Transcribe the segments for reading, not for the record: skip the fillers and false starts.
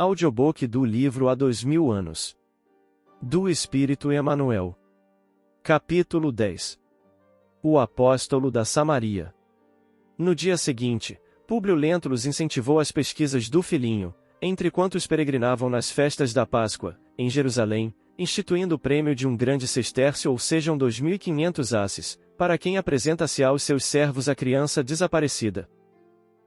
Audiobook do livro Há 2000 anos. Do Espírito Emmanuel. Capítulo 10. O Apóstolo da Samaria. No dia seguinte, Públio Lentulus incentivou as pesquisas do filhinho, entre quantos peregrinavam nas festas da Páscoa, em Jerusalém, instituindo o prêmio de um grande sestércio, ou sejam 2.500 asses, para quem apresenta-se aos seus servos a criança desaparecida.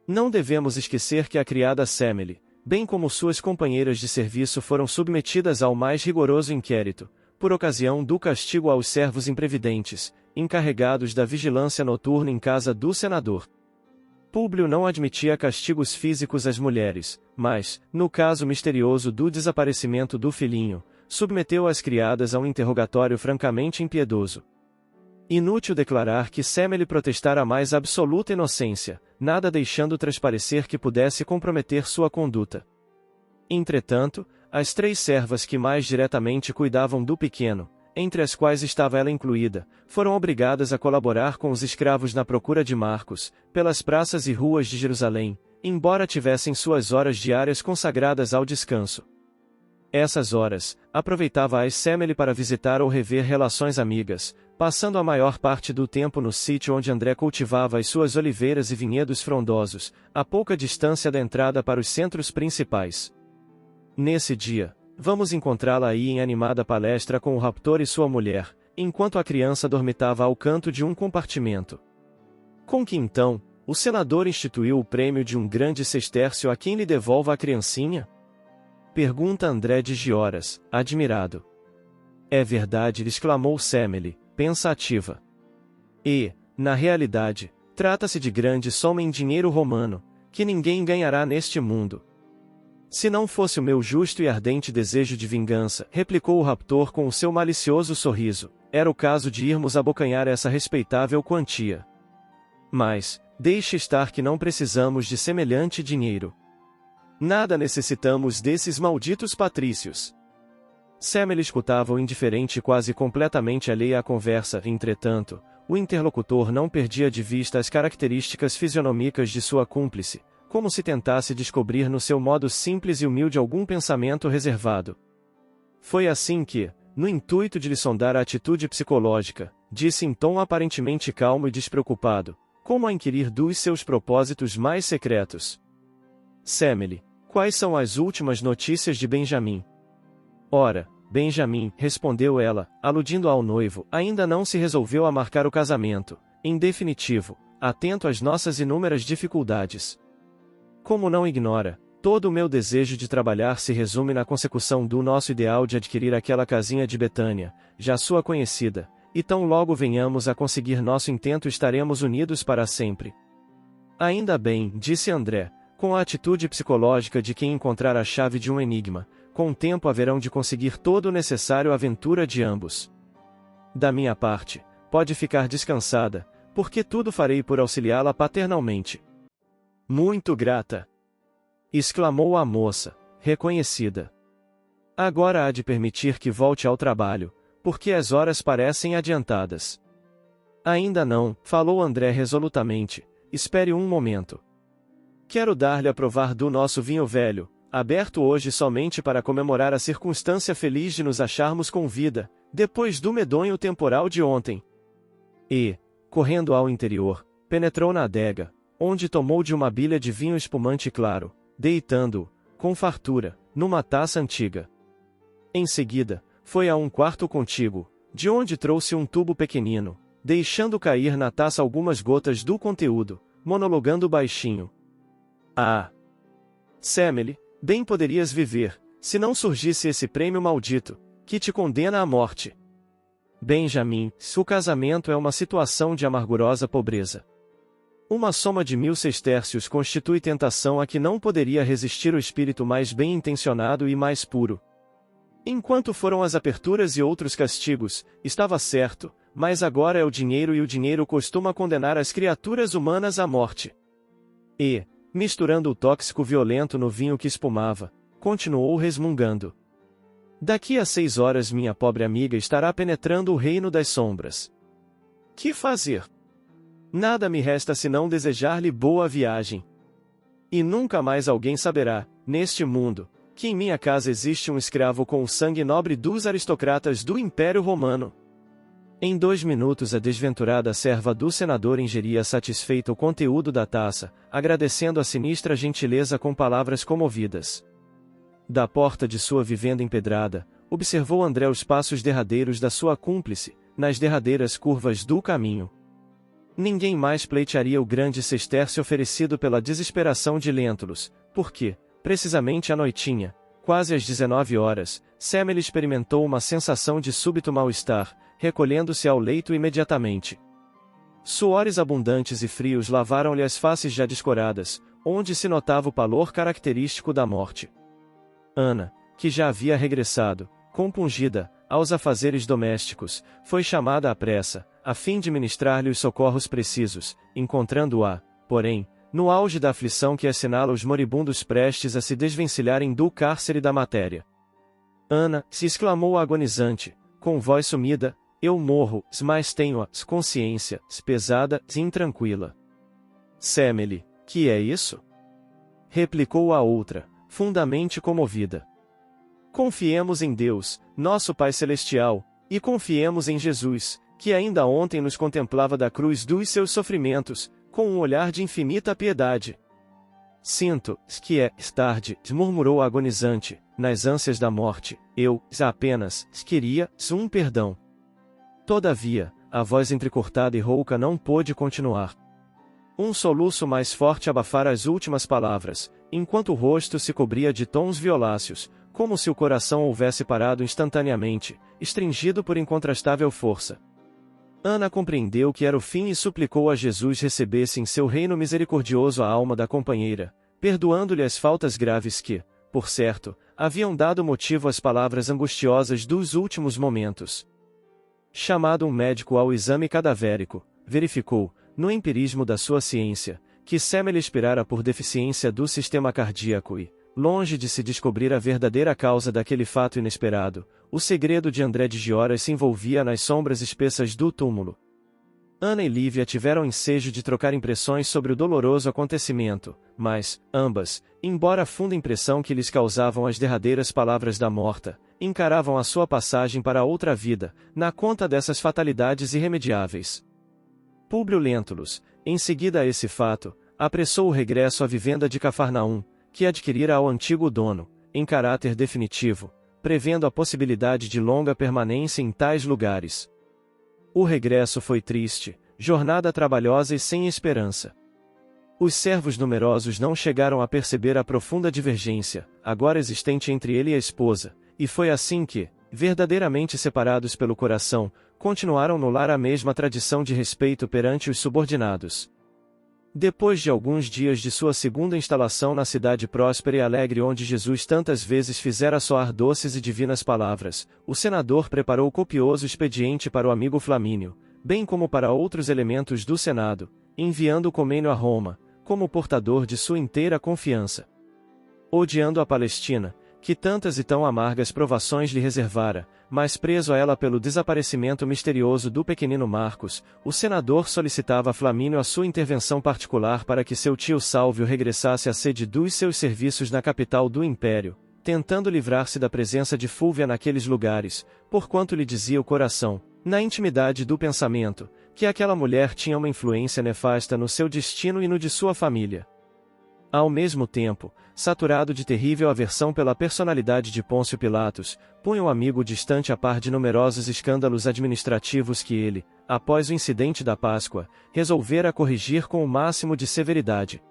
Não devemos esquecer que a criada Semele, bem como suas companheiras de serviço, foram submetidas ao mais rigoroso inquérito, por ocasião do castigo aos servos imprevidentes, encarregados da vigilância noturna em casa do senador. Públio não admitia castigos físicos às mulheres, mas, no caso misterioso do desaparecimento do filhinho, submeteu as criadas a um interrogatório francamente impiedoso. Inútil declarar que Semele protestara a mais absoluta inocência, nada deixando transparecer que pudesse comprometer sua conduta. Entretanto, as 3 servas que mais diretamente cuidavam do pequeno, entre as quais estava ela incluída, foram obrigadas a colaborar com os escravos na procura de Marcos, pelas praças e ruas de Jerusalém, embora tivessem suas horas diárias consagradas ao descanso. Essas horas, aproveitava-as Semele para visitar ou rever relações amigas, passando a maior parte do tempo no sítio onde André cultivava as suas oliveiras e vinhedos frondosos, a pouca distância da entrada para os centros principais. Nesse dia, vamos encontrá-la aí em animada palestra com o raptor e sua mulher, enquanto a criança dormitava ao canto de um compartimento. Com que então, o senador instituiu o prêmio de um grande sestércio a quem lhe devolva a criancinha? Pergunta André de Gioras, admirado. É verdade, exclamou Semele, pensativa. E, na realidade, trata-se de grande soma em dinheiro romano, que ninguém ganhará neste mundo. Se não fosse o meu justo e ardente desejo de vingança, replicou o raptor com o seu malicioso sorriso, era o caso de irmos abocanhar essa respeitável quantia. Mas, deixe estar que não precisamos de semelhante dinheiro. Nada necessitamos desses malditos patrícios. Semele escutava-o indiferente e quase completamente alheia à conversa. Entretanto, o interlocutor não perdia de vista as características fisionômicas de sua cúmplice, como se tentasse descobrir no seu modo simples e humilde algum pensamento reservado. Foi assim que, no intuito de lhe sondar a atitude psicológica, disse em tom aparentemente calmo e despreocupado, como a inquirir dos seus propósitos mais secretos. Semele, quais são as últimas notícias de Benjamim? Ora, Benjamim, respondeu ela, aludindo ao noivo, ainda não se resolveu a marcar o casamento, em definitivo, atento às nossas inúmeras dificuldades. Como não ignora, todo o meu desejo de trabalhar se resume na consecução do nosso ideal de adquirir aquela casinha de Betânia, já sua conhecida, e tão logo venhamos a conseguir nosso intento estaremos unidos para sempre. Ainda bem, disse André, com a atitude psicológica de quem encontrar a chave de um enigma, com o tempo haverão de conseguir todo o necessário à aventura de ambos. Da minha parte, pode ficar descansada, porque tudo farei por auxiliá-la paternalmente. Muito grata! Exclamou a moça, reconhecida. Agora há de permitir que volte ao trabalho, porque as horas parecem adiantadas. Ainda não, falou André resolutamente, espere um momento. Quero dar-lhe a provar do nosso vinho velho, aberto hoje somente para comemorar a circunstância feliz de nos acharmos com vida, depois do medonho temporal de ontem. E, correndo ao interior, penetrou na adega, onde tomou de uma bilha de vinho espumante claro, deitando-o, com fartura, numa taça antiga. Em seguida, foi a um quarto contíguo, de onde trouxe um tubo pequenino, deixando cair na taça algumas gotas do conteúdo, monologando baixinho. Ah! Semele, bem poderias viver, se não surgisse esse prêmio maldito, que te condena à morte. Benjamim, o casamento é uma situação de amargurosa pobreza. Uma soma de 1000 sestércios constitui tentação a que não poderia resistir o espírito mais bem-intencionado e mais puro. Enquanto foram as aperturas e outros castigos, estava certo, mas agora é o dinheiro e o dinheiro costuma condenar as criaturas humanas à morte. E, misturando o tóxico violento no vinho que espumava, continuou resmungando. Daqui a 6 horas minha pobre amiga estará penetrando o reino das sombras. Que fazer? Nada me resta senão desejar-lhe boa viagem. E nunca mais alguém saberá, neste mundo, que em minha casa existe um escravo com o sangue nobre dos aristocratas do Império Romano. Em 2 minutos a desventurada serva do senador ingeria satisfeita o conteúdo da taça, agradecendo a sinistra gentileza com palavras comovidas. Da porta de sua vivenda empedrada, observou André os passos derradeiros da sua cúmplice, nas derradeiras curvas do caminho. Ninguém mais pleitearia o grande sestércio oferecido pela desesperação de Lentulus, porque, precisamente à noitinha, quase às 19 horas, Semele experimentou uma sensação de súbito mal-estar, recolhendo-se ao leito imediatamente. Suores abundantes e frios lavaram-lhe as faces já descoradas, onde se notava o pálor característico da morte. Ana, que já havia regressado, compungida, aos afazeres domésticos, foi chamada à pressa, a fim de ministrar-lhe os socorros precisos, encontrando-a, porém, no auge da aflição que assinala os moribundos prestes a se desvencilharem do cárcere da matéria. Ana, se exclamou a agonizante, com voz sumida, eu morro, mas tenho a consciência pesada e intranquila. Semele, que é isso? Replicou a outra, fundamente comovida. Confiemos em Deus, nosso Pai Celestial, e confiemos em Jesus, que ainda ontem nos contemplava da cruz dos seus sofrimentos, com um olhar de infinita piedade. Sinto que é tarde, murmurou a agonizante, nas ânsias da morte, eu apenas queria um perdão. Todavia, a voz entrecortada e rouca não pôde continuar. Um soluço mais forte abafara as últimas palavras, enquanto o rosto se cobria de tons violáceos, como se o coração houvesse parado instantaneamente, estringido por incontrastável força. Ana compreendeu que era o fim e suplicou a Jesus recebesse em seu reino misericordioso a alma da companheira, perdoando-lhe as faltas graves que, por certo, haviam dado motivo às palavras angustiosas dos últimos momentos. Chamado um médico ao exame cadavérico, verificou, no empirismo da sua ciência, que Semele expirara por deficiência do sistema cardíaco e, longe de se descobrir a verdadeira causa daquele fato inesperado, o segredo de André de Gioras se envolvia nas sombras espessas do túmulo. Ana e Lívia tiveram ensejo de trocar impressões sobre o doloroso acontecimento, mas, ambas, embora a funda impressão que lhes causavam as derradeiras palavras da morta, encaravam a sua passagem para outra vida, na conta dessas fatalidades irremediáveis. Públio Lentulus, em seguida a esse fato, apressou o regresso à vivenda de Cafarnaum, que adquirira ao antigo dono, em caráter definitivo, prevendo a possibilidade de longa permanência em tais lugares. O regresso foi triste, jornada trabalhosa e sem esperança. Os servos numerosos não chegaram a perceber a profunda divergência, agora existente entre ele e a esposa, e foi assim que, verdadeiramente separados pelo coração, continuaram no lar a mesma tradição de respeito perante os subordinados. Depois de alguns dias de sua segunda instalação na cidade próspera e alegre onde Jesus tantas vezes fizera soar doces e divinas palavras, o senador preparou copioso expediente para o amigo Flamínio, bem como para outros elementos do Senado, enviando o Comênio a Roma, como portador de sua inteira confiança. Odiando a Palestina, que tantas e tão amargas provações lhe reservara, mas preso a ela pelo desaparecimento misterioso do pequenino Marcos, o senador solicitava a Flamínio a sua intervenção particular para que seu tio Sálvio regressasse à sede dos seus serviços na capital do Império, tentando livrar-se da presença de Fúlvia naqueles lugares, porquanto lhe dizia o coração, na intimidade do pensamento, que aquela mulher tinha uma influência nefasta no seu destino e no de sua família. Ao mesmo tempo, saturado de terrível aversão pela personalidade de Pôncio Pilatos, punha o amigo distante a par de numerosos escândalos administrativos que ele, após o incidente da Páscoa, resolvera corrigir com o máximo de severidade.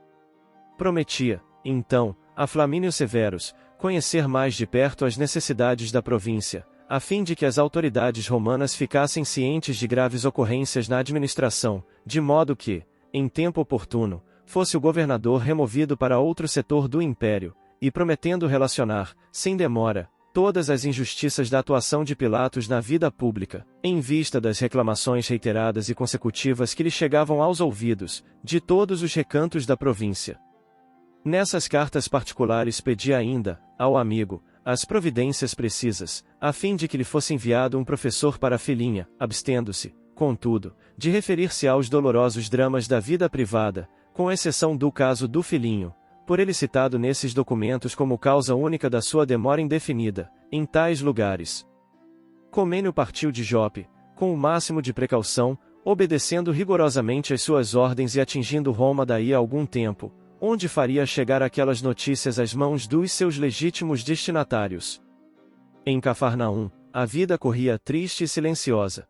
Prometia, então, a Flamínio Severus, conhecer mais de perto as necessidades da província, a fim de que as autoridades romanas ficassem cientes de graves ocorrências na administração, de modo que, em tempo oportuno, fosse o governador removido para outro setor do império, e prometendo relacionar, sem demora, todas as injustiças da atuação de Pilatos na vida pública, em vista das reclamações reiteradas e consecutivas que lhe chegavam aos ouvidos, de todos os recantos da província. Nessas cartas particulares pedia ainda, ao amigo, as providências precisas, a fim de que lhe fosse enviado um professor para a filhinha, abstendo-se, contudo, de referir-se aos dolorosos dramas da vida privada, com exceção do caso do filhinho, por ele citado nesses documentos como causa única da sua demora indefinida, em tais lugares. Comênio partiu de Jope, com o máximo de precaução, obedecendo rigorosamente às suas ordens e atingindo Roma daí a algum tempo, onde faria chegar aquelas notícias às mãos dos seus legítimos destinatários. Em Cafarnaum, a vida corria triste e silenciosa.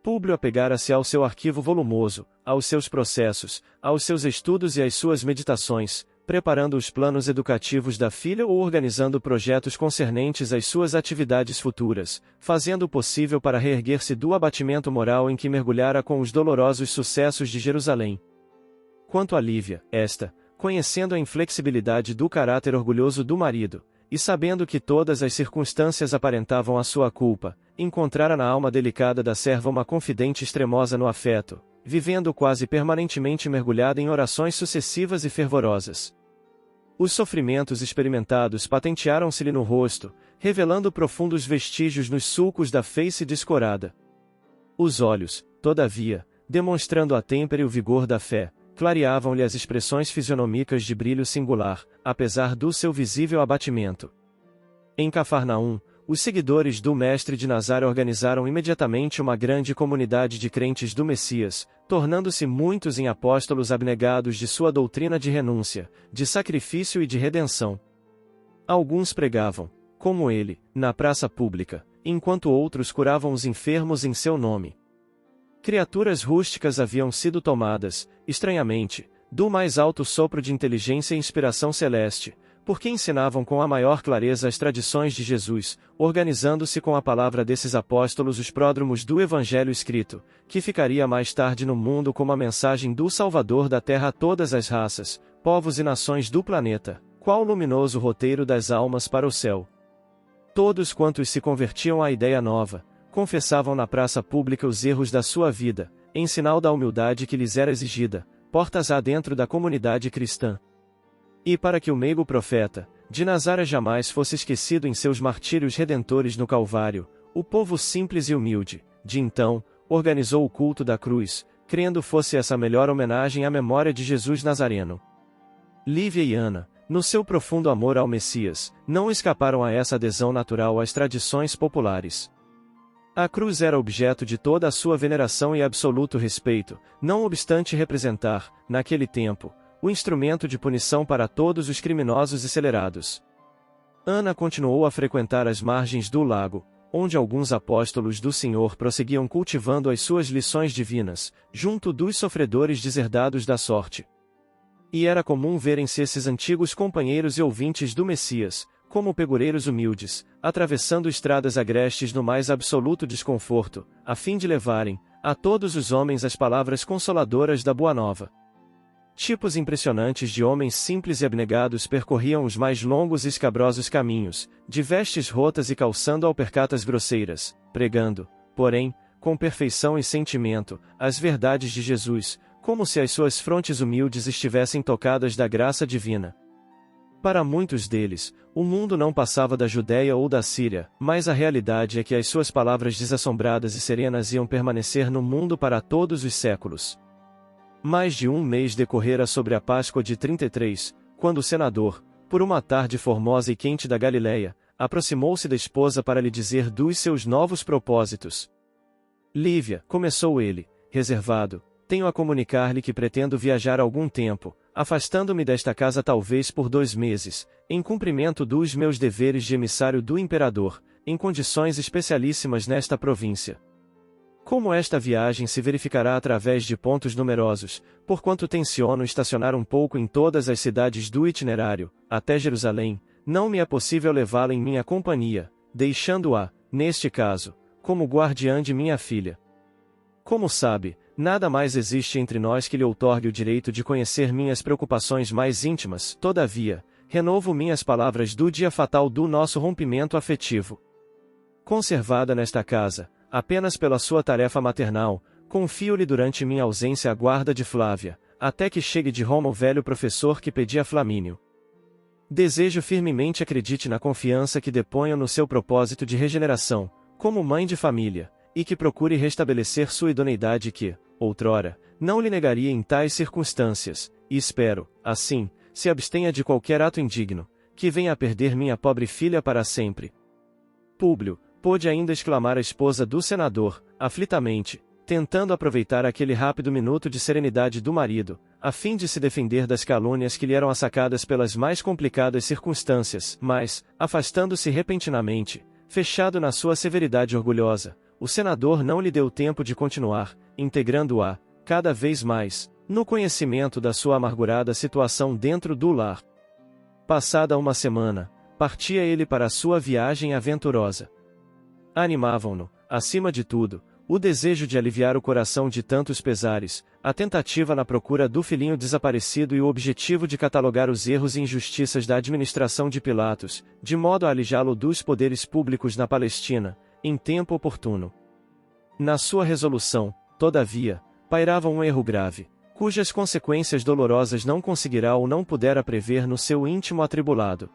Públio apegara-se ao seu arquivo volumoso, aos seus processos, aos seus estudos e às suas meditações, preparando os planos educativos da filha ou organizando projetos concernentes às suas atividades futuras, fazendo o possível para reerguer-se do abatimento moral em que mergulhara com os dolorosos sucessos de Jerusalém. Quanto a Lívia, esta, conhecendo a inflexibilidade do caráter orgulhoso do marido, e sabendo que todas as circunstâncias aparentavam a sua culpa, encontrara na alma delicada da serva uma confidente extremosa no afeto, vivendo quase permanentemente mergulhada em orações sucessivas e fervorosas. Os sofrimentos experimentados patentearam-se-lhe no rosto, revelando profundos vestígios nos sulcos da face descorada. Os olhos, todavia, demonstrando a têmpera e o vigor da fé, clareavam-lhe as expressões fisionômicas de brilho singular, apesar do seu visível abatimento. Em Cafarnaum, os seguidores do Mestre de Nazaré organizaram imediatamente uma grande comunidade de crentes do Messias, tornando-se muitos em apóstolos abnegados de sua doutrina de renúncia, de sacrifício e de redenção. Alguns pregavam, como ele, na praça pública, enquanto outros curavam os enfermos em seu nome. Criaturas rústicas haviam sido tomadas, estranhamente, do mais alto sopro de inteligência e inspiração celeste, porque ensinavam com a maior clareza as tradições de Jesus, organizando-se com a palavra desses apóstolos os pródromos do Evangelho escrito, que ficaria mais tarde no mundo como a mensagem do Salvador da terra a todas as raças, povos e nações do planeta, qual luminoso roteiro das almas para o céu. Todos quantos se convertiam à ideia nova, confessavam na praça pública os erros da sua vida, em sinal da humildade que lhes era exigida, portas adentro da comunidade cristã. E para que o meigo profeta, de Nazaré jamais fosse esquecido em seus martírios redentores no Calvário, o povo simples e humilde, de então, organizou o culto da cruz, crendo fosse essa a melhor homenagem à memória de Jesus Nazareno. Lívia e Ana, no seu profundo amor ao Messias, não escaparam a essa adesão natural às tradições populares. A cruz era objeto de toda a sua veneração e absoluto respeito, não obstante representar, naquele tempo, o instrumento de punição para todos os criminosos escelerados. Ana continuou a frequentar as margens do lago, onde alguns apóstolos do Senhor prosseguiam cultivando as suas lições divinas, junto dos sofredores deserdados da sorte. E era comum verem-se esses antigos companheiros e ouvintes do Messias, como pegureiros humildes, atravessando estradas agrestes no mais absoluto desconforto, a fim de levarem, a todos os homens as palavras consoladoras da Boa Nova. Tipos impressionantes de homens simples e abnegados percorriam os mais longos e escabrosos caminhos, de vestes rotas e calçando alpercatas grosseiras, pregando, porém, com perfeição e sentimento, as verdades de Jesus, como se as suas frontes humildes estivessem tocadas da graça divina. Para muitos deles, o mundo não passava da Judéia ou da Síria, mas a realidade é que as suas palavras desassombradas e serenas iam permanecer no mundo para todos os séculos. Mais de um mês decorrera sobre a Páscoa de 33, quando o senador, por uma tarde formosa e quente da Galiléia, aproximou-se da esposa para lhe dizer dos seus novos propósitos. Lívia, começou ele, reservado, tenho a comunicar-lhe que pretendo viajar algum tempo, afastando-me desta casa talvez por 2 meses, em cumprimento dos meus deveres de emissário do imperador, em condições especialíssimas nesta província. Como esta viagem se verificará através de pontos numerosos, porquanto tenciono estacionar um pouco em todas as cidades do itinerário, até Jerusalém, não me é possível levá-la em minha companhia, deixando-a, neste caso, como guardiã de minha filha. Como sabe, nada mais existe entre nós que lhe outorgue o direito de conhecer minhas preocupações mais íntimas, todavia, renovo minhas palavras do dia fatal do nosso rompimento afetivo. Conservada nesta casa, apenas pela sua tarefa maternal, confio-lhe durante minha ausência a guarda de Flávia, até que chegue de Roma o velho professor que pedia Flamínio. Desejo firmemente acredite na confiança que deponho no seu propósito de regeneração, como mãe de família, e que procure restabelecer sua idoneidade que, outrora, não lhe negaria em tais circunstâncias, e espero, assim, se abstenha de qualquer ato indigno, que venha a perder minha pobre filha para sempre. Públio, pôde ainda exclamar a esposa do senador, aflitamente, tentando aproveitar aquele rápido minuto de serenidade do marido, a fim de se defender das calúnias que lhe eram assacadas pelas mais complicadas circunstâncias, mas, afastando-se repentinamente, fechado na sua severidade orgulhosa, o senador não lhe deu tempo de continuar, integrando-a, cada vez mais, no conhecimento da sua amargurada situação dentro do lar. Passada uma semana, partia ele para a sua viagem aventurosa. Animavam-no, acima de tudo, o desejo de aliviar o coração de tantos pesares, a tentativa na procura do filhinho desaparecido e o objetivo de catalogar os erros e injustiças da administração de Pilatos, de modo a alijá-lo dos poderes públicos na Palestina, em tempo oportuno. Na sua resolução, todavia, pairava um erro grave, cujas consequências dolorosas não conseguirá ou não pudera prever no seu íntimo atribulado.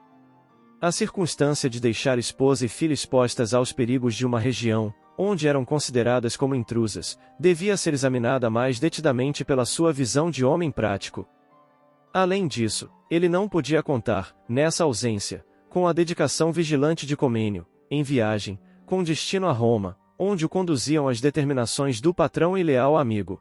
A circunstância de deixar esposa e filha expostas aos perigos de uma região, onde eram consideradas como intrusas, devia ser examinada mais detidamente pela sua visão de homem prático. Além disso, ele não podia contar, nessa ausência, com a dedicação vigilante de Comênio, em viagem, com destino a Roma, onde o conduziam as determinações do patrão e leal amigo.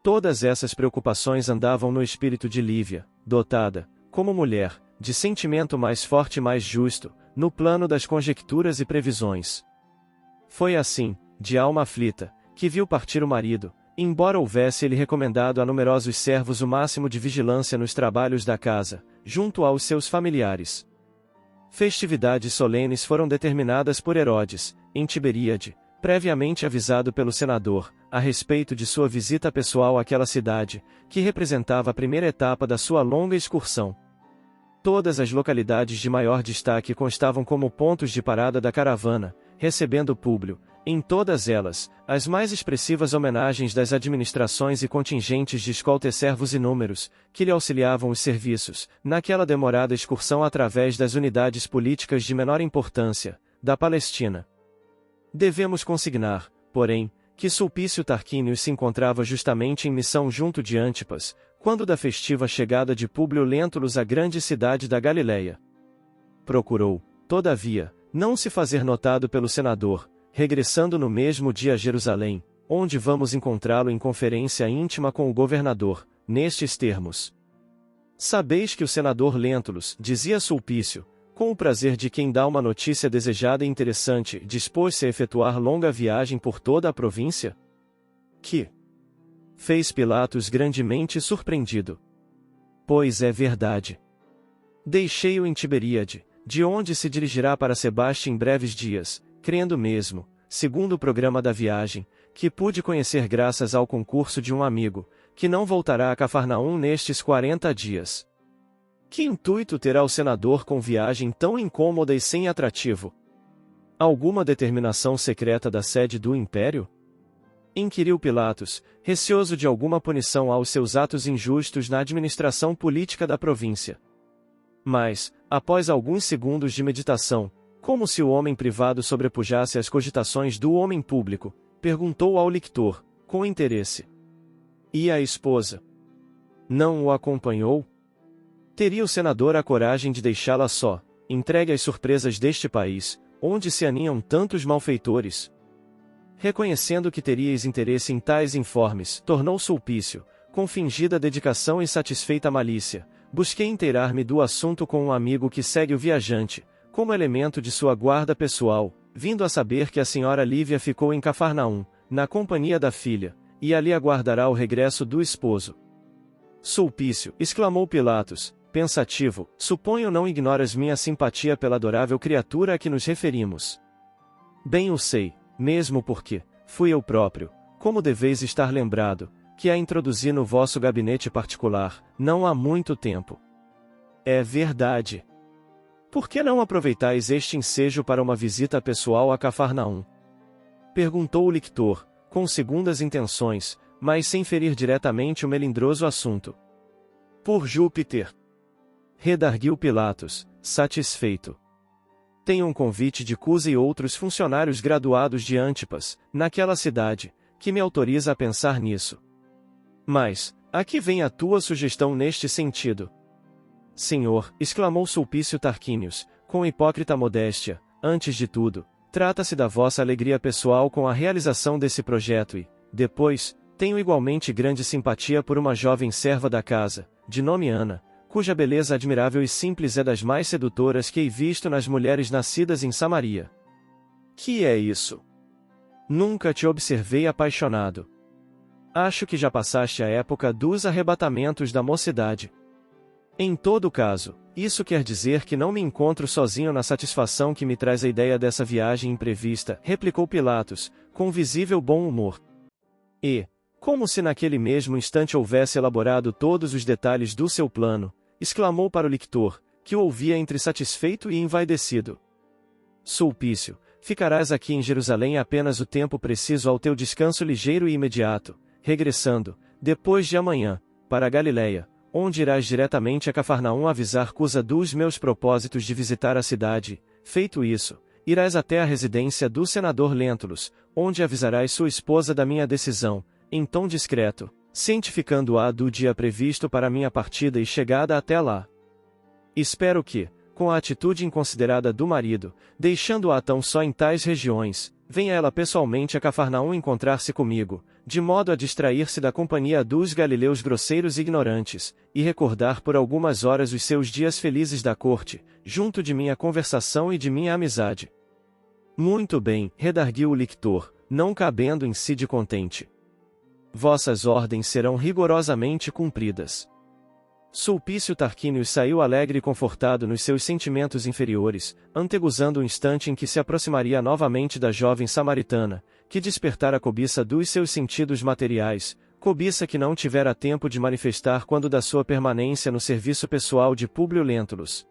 Todas essas preocupações andavam no espírito de Lívia, dotada, como mulher, de sentimento mais forte e mais justo, no plano das conjecturas e previsões. Foi assim, de alma aflita, que viu partir o marido, embora houvesse ele recomendado a numerosos servos o máximo de vigilância nos trabalhos da casa, junto aos seus familiares. Festividades solenes foram determinadas por Herodes, em Tiberíade, previamente avisado pelo senador, a respeito de sua visita pessoal àquela cidade, que representava a primeira etapa da sua longa excursão. Todas as localidades de maior destaque constavam como pontos de parada da caravana, recebendo Públio, em todas elas, as mais expressivas homenagens das administrações e contingentes de escoltas servos inúmeros, que lhe auxiliavam os serviços, naquela demorada excursão através das unidades políticas de menor importância, da Palestina. Devemos consignar, porém, que Sulpício Tarquínio se encontrava justamente em missão junto de Antipas, quando da festiva chegada de Públio Lentulus à grande cidade da Galileia. Procurou, todavia, não se fazer notado pelo senador, regressando no mesmo dia a Jerusalém, onde vamos encontrá-lo em conferência íntima com o governador, nestes termos. Sabeis que o senador Lentulus, dizia Sulpício, com o prazer de quem dá uma notícia desejada e interessante, dispôs-se a efetuar longa viagem por toda a província? Que? Fez Pilatos grandemente surpreendido. Pois é verdade. Deixei-o em Tiberíade, de onde se dirigirá para Sebaste em breves dias, crendo mesmo, segundo o programa da viagem, que pude conhecer graças ao concurso de um amigo, que não voltará a Cafarnaum nestes 40 dias. Que intuito terá o senador com viagem tão incômoda e sem atrativo? Alguma determinação secreta da sede do império? Inquiriu Pilatos, receoso de alguma punição aos seus atos injustos na administração política da província. Mas, após alguns segundos de meditação, como se o homem privado sobrepujasse as cogitações do homem público, perguntou ao lictor, com interesse. E a esposa? Não o acompanhou? Teria o senador a coragem de deixá-la só, entregue às surpresas deste país, onde se aninham tantos malfeitores? Reconhecendo que teríeis interesse em tais informes, tornou Sulpício, com fingida dedicação e satisfeita malícia, busquei inteirar-me do assunto com um amigo que segue o viajante, como elemento de sua guarda pessoal, vindo a saber que a senhora Lívia ficou em Cafarnaum, na companhia da filha, e ali aguardará o regresso do esposo. Sulpício, exclamou Pilatos, pensativo, suponho não ignoras minha simpatia pela adorável criatura a que nos referimos. Bem o sei, mesmo porque, fui eu próprio, como deveis estar lembrado, que a introduzi no vosso gabinete particular, não há muito tempo. É verdade. Por que não aproveitais este ensejo para uma visita pessoal a Cafarnaum? Perguntou o lictor, com segundas intenções, mas sem ferir diretamente o melindroso assunto. Por Júpiter! Redarguiu Pilatos, satisfeito. Tenho um convite de Cusa e outros funcionários graduados de Antipas, naquela cidade, que me autoriza a pensar nisso. Mas, a que vem a tua sugestão neste sentido? Senhor, exclamou Sulpício Tarquínios, com hipócrita modéstia, antes de tudo, trata-se da vossa alegria pessoal com a realização desse projeto e, depois, tenho igualmente grande simpatia por uma jovem serva da casa, de nome Ana, cuja beleza admirável e simples é das mais sedutoras que hei visto nas mulheres nascidas em Samaria. Que é isso? Nunca te observei apaixonado. Acho que já passaste a época dos arrebatamentos da mocidade. Em todo caso, isso quer dizer que não me encontro sozinho na satisfação que me traz a ideia dessa viagem imprevista, replicou Pilatos, com visível bom humor. E, como se naquele mesmo instante houvesse elaborado todos os detalhes do seu plano, exclamou para o lictor, que o ouvia entre satisfeito e envaidecido. Sulpício, ficarás aqui em Jerusalém apenas o tempo preciso ao teu descanso ligeiro e imediato, regressando, depois de amanhã, para a Galiléia, onde irás diretamente a Cafarnaum avisar Cusa dos meus propósitos de visitar a cidade. Feito isso, irás até a residência do senador Lentulus, onde avisarás sua esposa da minha decisão, em tom discreto, cientificando-a do dia previsto para minha partida e chegada até lá. Espero que, com a atitude inconsiderada do marido, deixando-a tão só em tais regiões, venha ela pessoalmente a Cafarnaum encontrar-se comigo, de modo a distrair-se da companhia dos galileus grosseiros e ignorantes, e recordar por algumas horas os seus dias felizes da corte, junto de minha conversação e de minha amizade. Muito bem, redarguiu o lictor, não cabendo em si de contente. Vossas ordens serão rigorosamente cumpridas. Sulpício Tarquínios saiu alegre e confortado nos seus sentimentos inferiores, anteguzando o instante em que se aproximaria novamente da jovem samaritana, que despertara a cobiça dos seus sentidos materiais, cobiça que não tivera tempo de manifestar quando da sua permanência no serviço pessoal de Públio Lentulus.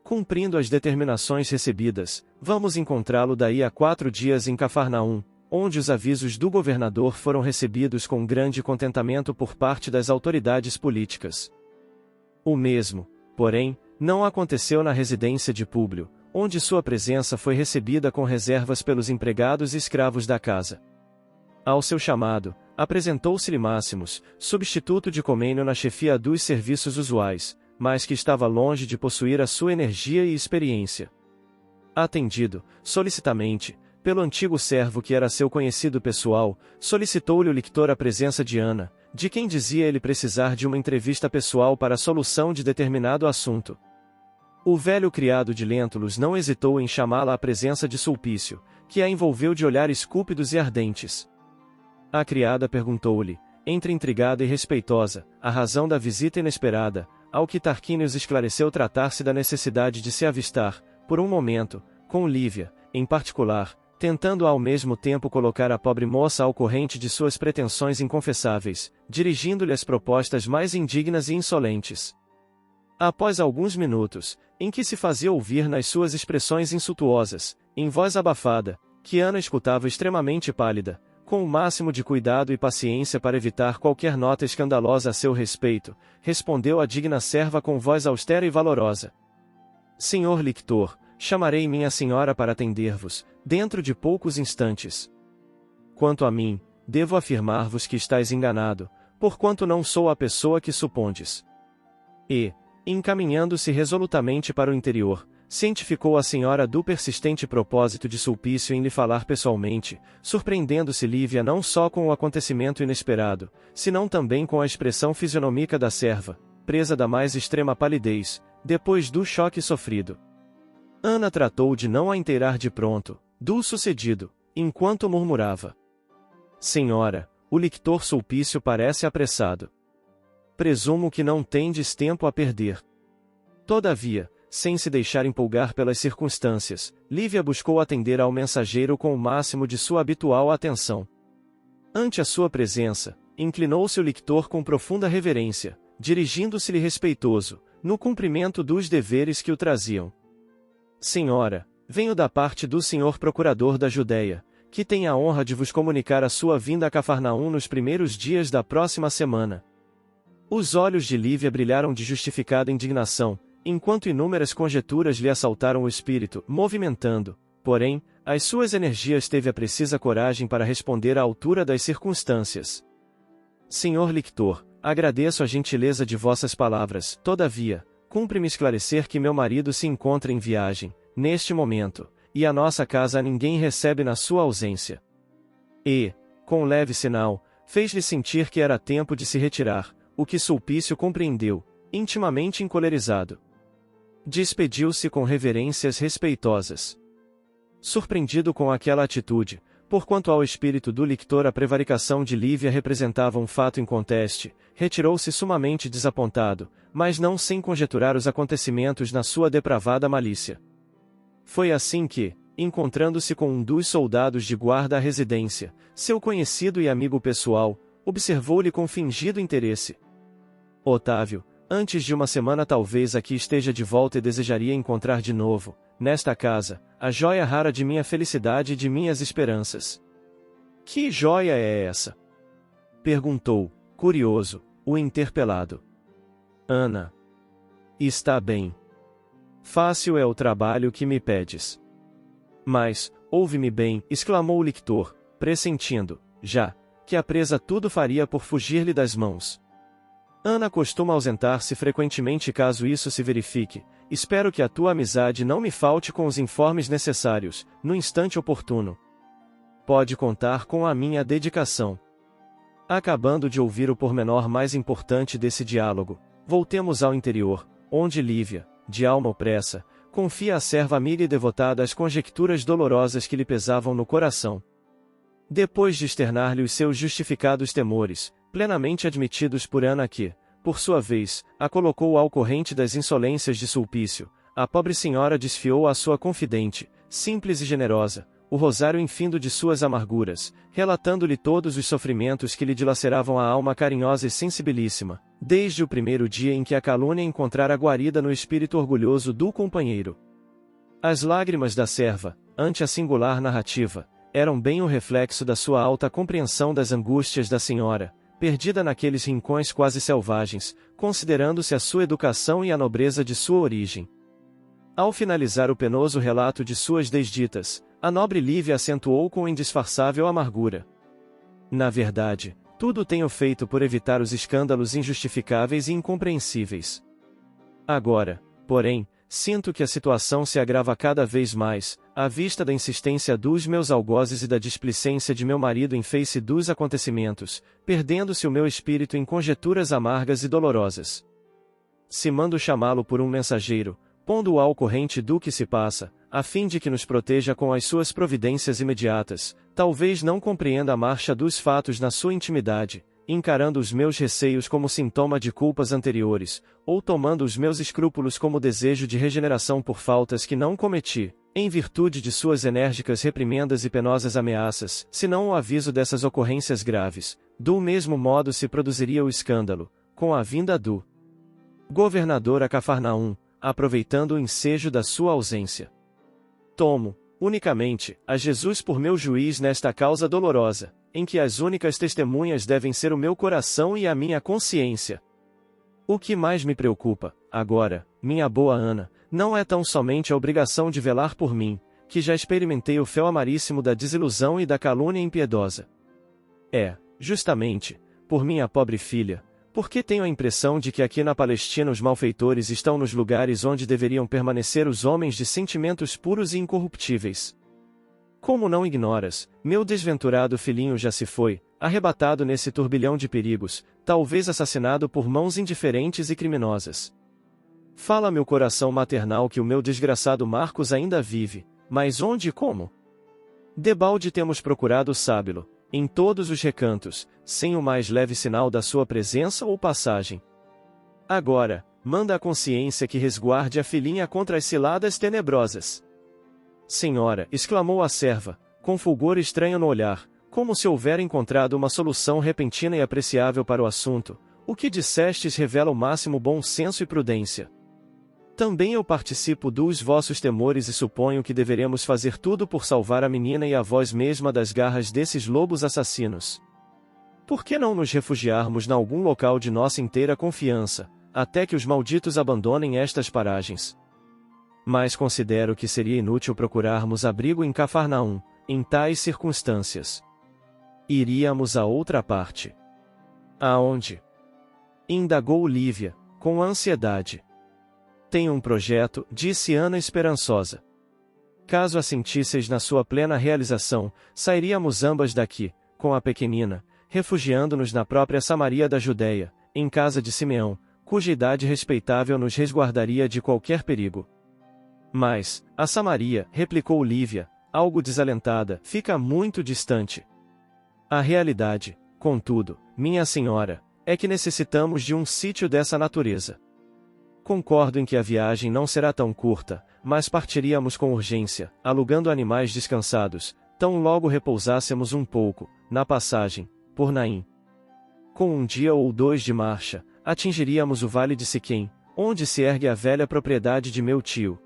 Cumprindo as determinações recebidas, vamos encontrá-lo daí a 4 dias em Cafarnaum, onde os avisos do governador foram recebidos com grande contentamento por parte das autoridades políticas. O mesmo, porém, não aconteceu na residência de Públio, onde sua presença foi recebida com reservas pelos empregados e escravos da casa. Ao seu chamado, apresentou-se-lhe Máximos, substituto de Comênio na chefia dos serviços usuais, mas que estava longe de possuir a sua energia e experiência. Atendido, solicitamente, pelo antigo servo que era seu conhecido pessoal, solicitou-lhe o lictor a presença de Ana, de quem dizia ele precisar de uma entrevista pessoal para a solução de determinado assunto. O velho criado de Lentulus não hesitou em chamá-la à presença de Sulpício, que a envolveu de olhares cúpidos e ardentes. A criada perguntou-lhe, entre intrigada e respeitosa, a razão da visita inesperada, ao que Tarquínios esclareceu tratar-se da necessidade de se avistar, por um momento, com Lívia, em particular, tentando ao mesmo tempo colocar a pobre moça ao corrente de suas pretensões inconfessáveis, dirigindo-lhe as propostas mais indignas e insolentes. Após alguns minutos, em que se fazia ouvir nas suas expressões insultuosas, em voz abafada, que Ana escutava extremamente pálida, com o máximo de cuidado e paciência para evitar qualquer nota escandalosa a seu respeito, respondeu a digna serva com voz austera e valorosa. Senhor lictor, chamarei minha senhora para atender-vos, dentro de poucos instantes. Quanto a mim, devo afirmar-vos que estáis enganado, porquanto não sou a pessoa que supondes. E, encaminhando-se resolutamente para o interior, cientificou a senhora do persistente propósito de Sulpício em lhe falar pessoalmente, surpreendendo-se Lívia não só com o acontecimento inesperado, senão também com a expressão fisionômica da serva, presa da mais extrema palidez, depois do choque sofrido. Ana tratou de não a inteirar de pronto, do sucedido, enquanto murmurava. Senhora, o lictor Sulpício parece apressado. Presumo que não tendes tempo a perder. Todavia, sem se deixar empolgar pelas circunstâncias, Lívia buscou atender ao mensageiro com o máximo de sua habitual atenção. Ante a sua presença, inclinou-se o lictor com profunda reverência, dirigindo-se-lhe respeitoso, no cumprimento dos deveres que o traziam. Senhora, venho da parte do senhor procurador da Judéia, que tem a honra de vos comunicar a sua vinda a Cafarnaum nos primeiros dias da próxima semana. Os olhos de Lívia brilharam de justificada indignação, enquanto inúmeras conjecturas lhe assaltaram o espírito, movimentando, porém, as suas energias teve a precisa coragem para responder à altura das circunstâncias. Senhor lictor, agradeço a gentileza de vossas palavras, todavia, cumpre-me esclarecer que meu marido se encontra em viagem, neste momento, e a nossa casa ninguém recebe na sua ausência. E, com um leve sinal, fez-lhe sentir que era tempo de se retirar, o que Sulpício compreendeu, intimamente encolerizado. Despediu-se com reverências respeitosas. Surpreendido com aquela atitude, porquanto ao espírito do lictor a prevaricação de Lívia representava um fato inconteste, retirou-se sumamente desapontado, mas não sem conjecturar os acontecimentos na sua depravada malícia. Foi assim que, encontrando-se com um dos soldados de guarda à residência, seu conhecido e amigo pessoal, observou-lhe com fingido interesse. Otávio, antes de uma semana talvez aqui esteja de volta e desejaria encontrar de novo, nesta casa, a joia rara de minha felicidade e de minhas esperanças. Que joia é essa? Perguntou, curioso, o interpelado. Ana. Está bem. Fácil é o trabalho que me pedes. Mas, ouve-me bem, exclamou o lictor, pressentindo, já, que a presa tudo faria por fugir-lhe das mãos. Ana costuma ausentar-se frequentemente caso isso se verifique. Espero que a tua amizade não me falte com os informes necessários, no instante oportuno. Pode contar com a minha dedicação. Acabando de ouvir o pormenor mais importante desse diálogo, voltemos ao interior, onde Lívia, de alma opressa, confia à serva amiga e devotada as conjecturas dolorosas que lhe pesavam no coração. Depois de externar-lhe os seus justificados temores, plenamente admitidos por Ana que, por sua vez, a colocou ao corrente das insolências de Sulpício, a pobre senhora desfiou à sua confidente, simples e generosa, o rosário infindo de suas amarguras, relatando-lhe todos os sofrimentos que lhe dilaceravam a alma carinhosa e sensibilíssima, desde o primeiro dia em que a calúnia encontrara guarida no espírito orgulhoso do companheiro. As lágrimas da serva, ante a singular narrativa, eram bem o reflexo da sua alta compreensão das angústias da senhora, perdida naqueles rincões quase selvagens, considerando-se a sua educação e a nobreza de sua origem. Ao finalizar o penoso relato de suas desditas, a nobre Lívia acentuou com indisfarçável amargura. Na verdade, tudo tenho feito por evitar os escândalos injustificáveis e incompreensíveis. Agora, porém, sinto que a situação se agrava cada vez mais, à vista da insistência dos meus algozes e da displicência de meu marido em face dos acontecimentos, perdendo-se o meu espírito em conjecturas amargas e dolorosas. Se mando chamá-lo por um mensageiro, pondo-o ao corrente do que se passa, a fim de que nos proteja com as suas providências imediatas, talvez não compreenda a marcha dos fatos na sua intimidade, encarando os meus receios como sintoma de culpas anteriores, ou tomando os meus escrúpulos como desejo de regeneração por faltas que não cometi, em virtude de suas enérgicas reprimendas e penosas ameaças, senão o aviso dessas ocorrências graves. Do mesmo modo se produziria o escândalo, com a vinda do governador a Cafarnaum, aproveitando o ensejo da sua ausência. Tomo, unicamente, a Jesus por meu juiz nesta causa dolorosa, em que as únicas testemunhas devem ser o meu coração e a minha consciência. O que mais me preocupa, agora, minha boa Ana, não é tão somente a obrigação de velar por mim, que já experimentei o fel amaríssimo da desilusão e da calúnia impiedosa. É, justamente, por minha pobre filha, porque tenho a impressão de que aqui na Palestina os malfeitores estão nos lugares onde deveriam permanecer os homens de sentimentos puros e incorruptíveis. Como não ignoras, meu desventurado filhinho já se foi, arrebatado nesse turbilhão de perigos, talvez assassinado por mãos indiferentes e criminosas. Fala meu coração maternal que o meu desgraçado Marcos ainda vive, mas onde e como? Debalde temos procurado sábilo, em todos os recantos, sem o mais leve sinal da sua presença ou passagem. Agora, manda a consciência que resguarde a filhinha contra as ciladas tenebrosas. Senhora, exclamou a serva, com fulgor estranho no olhar, como se houvera encontrado uma solução repentina e apreciável para o assunto, o que dissestes revela o máximo bom senso e prudência. Também eu participo dos vossos temores e suponho que deveremos fazer tudo por salvar a menina e a vós mesma das garras desses lobos assassinos. Por que não nos refugiarmos em algum local de nossa inteira confiança, até que os malditos abandonem estas paragens? Mas considero que seria inútil procurarmos abrigo em Cafarnaum, em tais circunstâncias. Iríamos a outra parte. Aonde? Indagou Lívia, com ansiedade. Tenho um projeto, disse Ana esperançosa. Caso assentisseis na sua plena realização, sairíamos ambas daqui, com a pequenina, refugiando-nos na própria Samaria da Judéia, em casa de Simeão, cuja idade respeitável nos resguardaria de qualquer perigo. Mas, a Samaria, replicou Lívia, algo desalentada, fica muito distante. A realidade, contudo, minha senhora, é que necessitamos de um sítio dessa natureza. Concordo em que a viagem não será tão curta, mas partiríamos com urgência, alugando animais descansados, tão logo repousássemos um pouco, na passagem, por Naim. Com um dia ou 2 de marcha, atingiríamos o vale de Siquém, onde se ergue a velha propriedade de meu tio.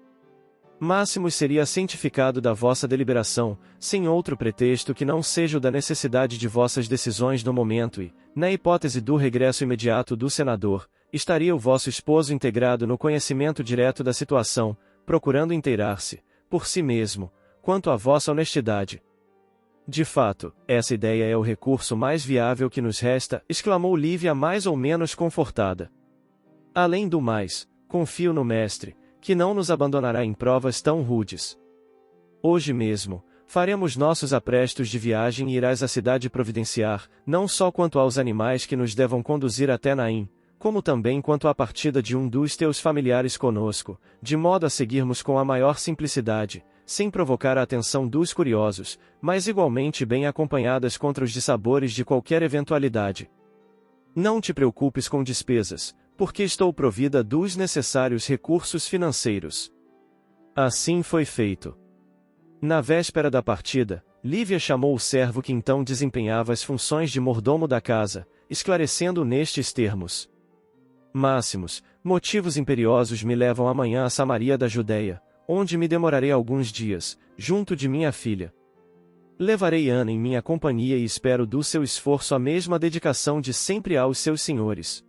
Máximos seria cientificado da vossa deliberação, sem outro pretexto que não seja o da necessidade de vossas decisões no momento e, na hipótese do regresso imediato do senador, estaria o vosso esposo integrado no conhecimento direto da situação, procurando inteirar-se, por si mesmo, quanto à vossa honestidade. De fato, essa ideia é o recurso mais viável que nos resta, exclamou Lívia mais ou menos confortada. Além do mais, confio no mestre, que não nos abandonará em provas tão rudes. Hoje mesmo, faremos nossos aprestos de viagem e irás à cidade providenciar, não só quanto aos animais que nos devam conduzir até Naim, como também quanto à partida de um dos teus familiares conosco, de modo a seguirmos com a maior simplicidade, sem provocar a atenção dos curiosos, mas igualmente bem acompanhadas contra os dissabores de qualquer eventualidade. Não te preocupes com despesas, porque estou provida dos necessários recursos financeiros. Assim foi feito. Na véspera da partida, Lívia chamou o servo que então desempenhava as funções de mordomo da casa, esclarecendo nestes termos: Máximos, motivos imperiosos me levam amanhã a Samaria da Judéia, onde me demorarei alguns dias, junto de minha filha. Levarei Ana em minha companhia e espero do seu esforço a mesma dedicação de sempre aos seus senhores.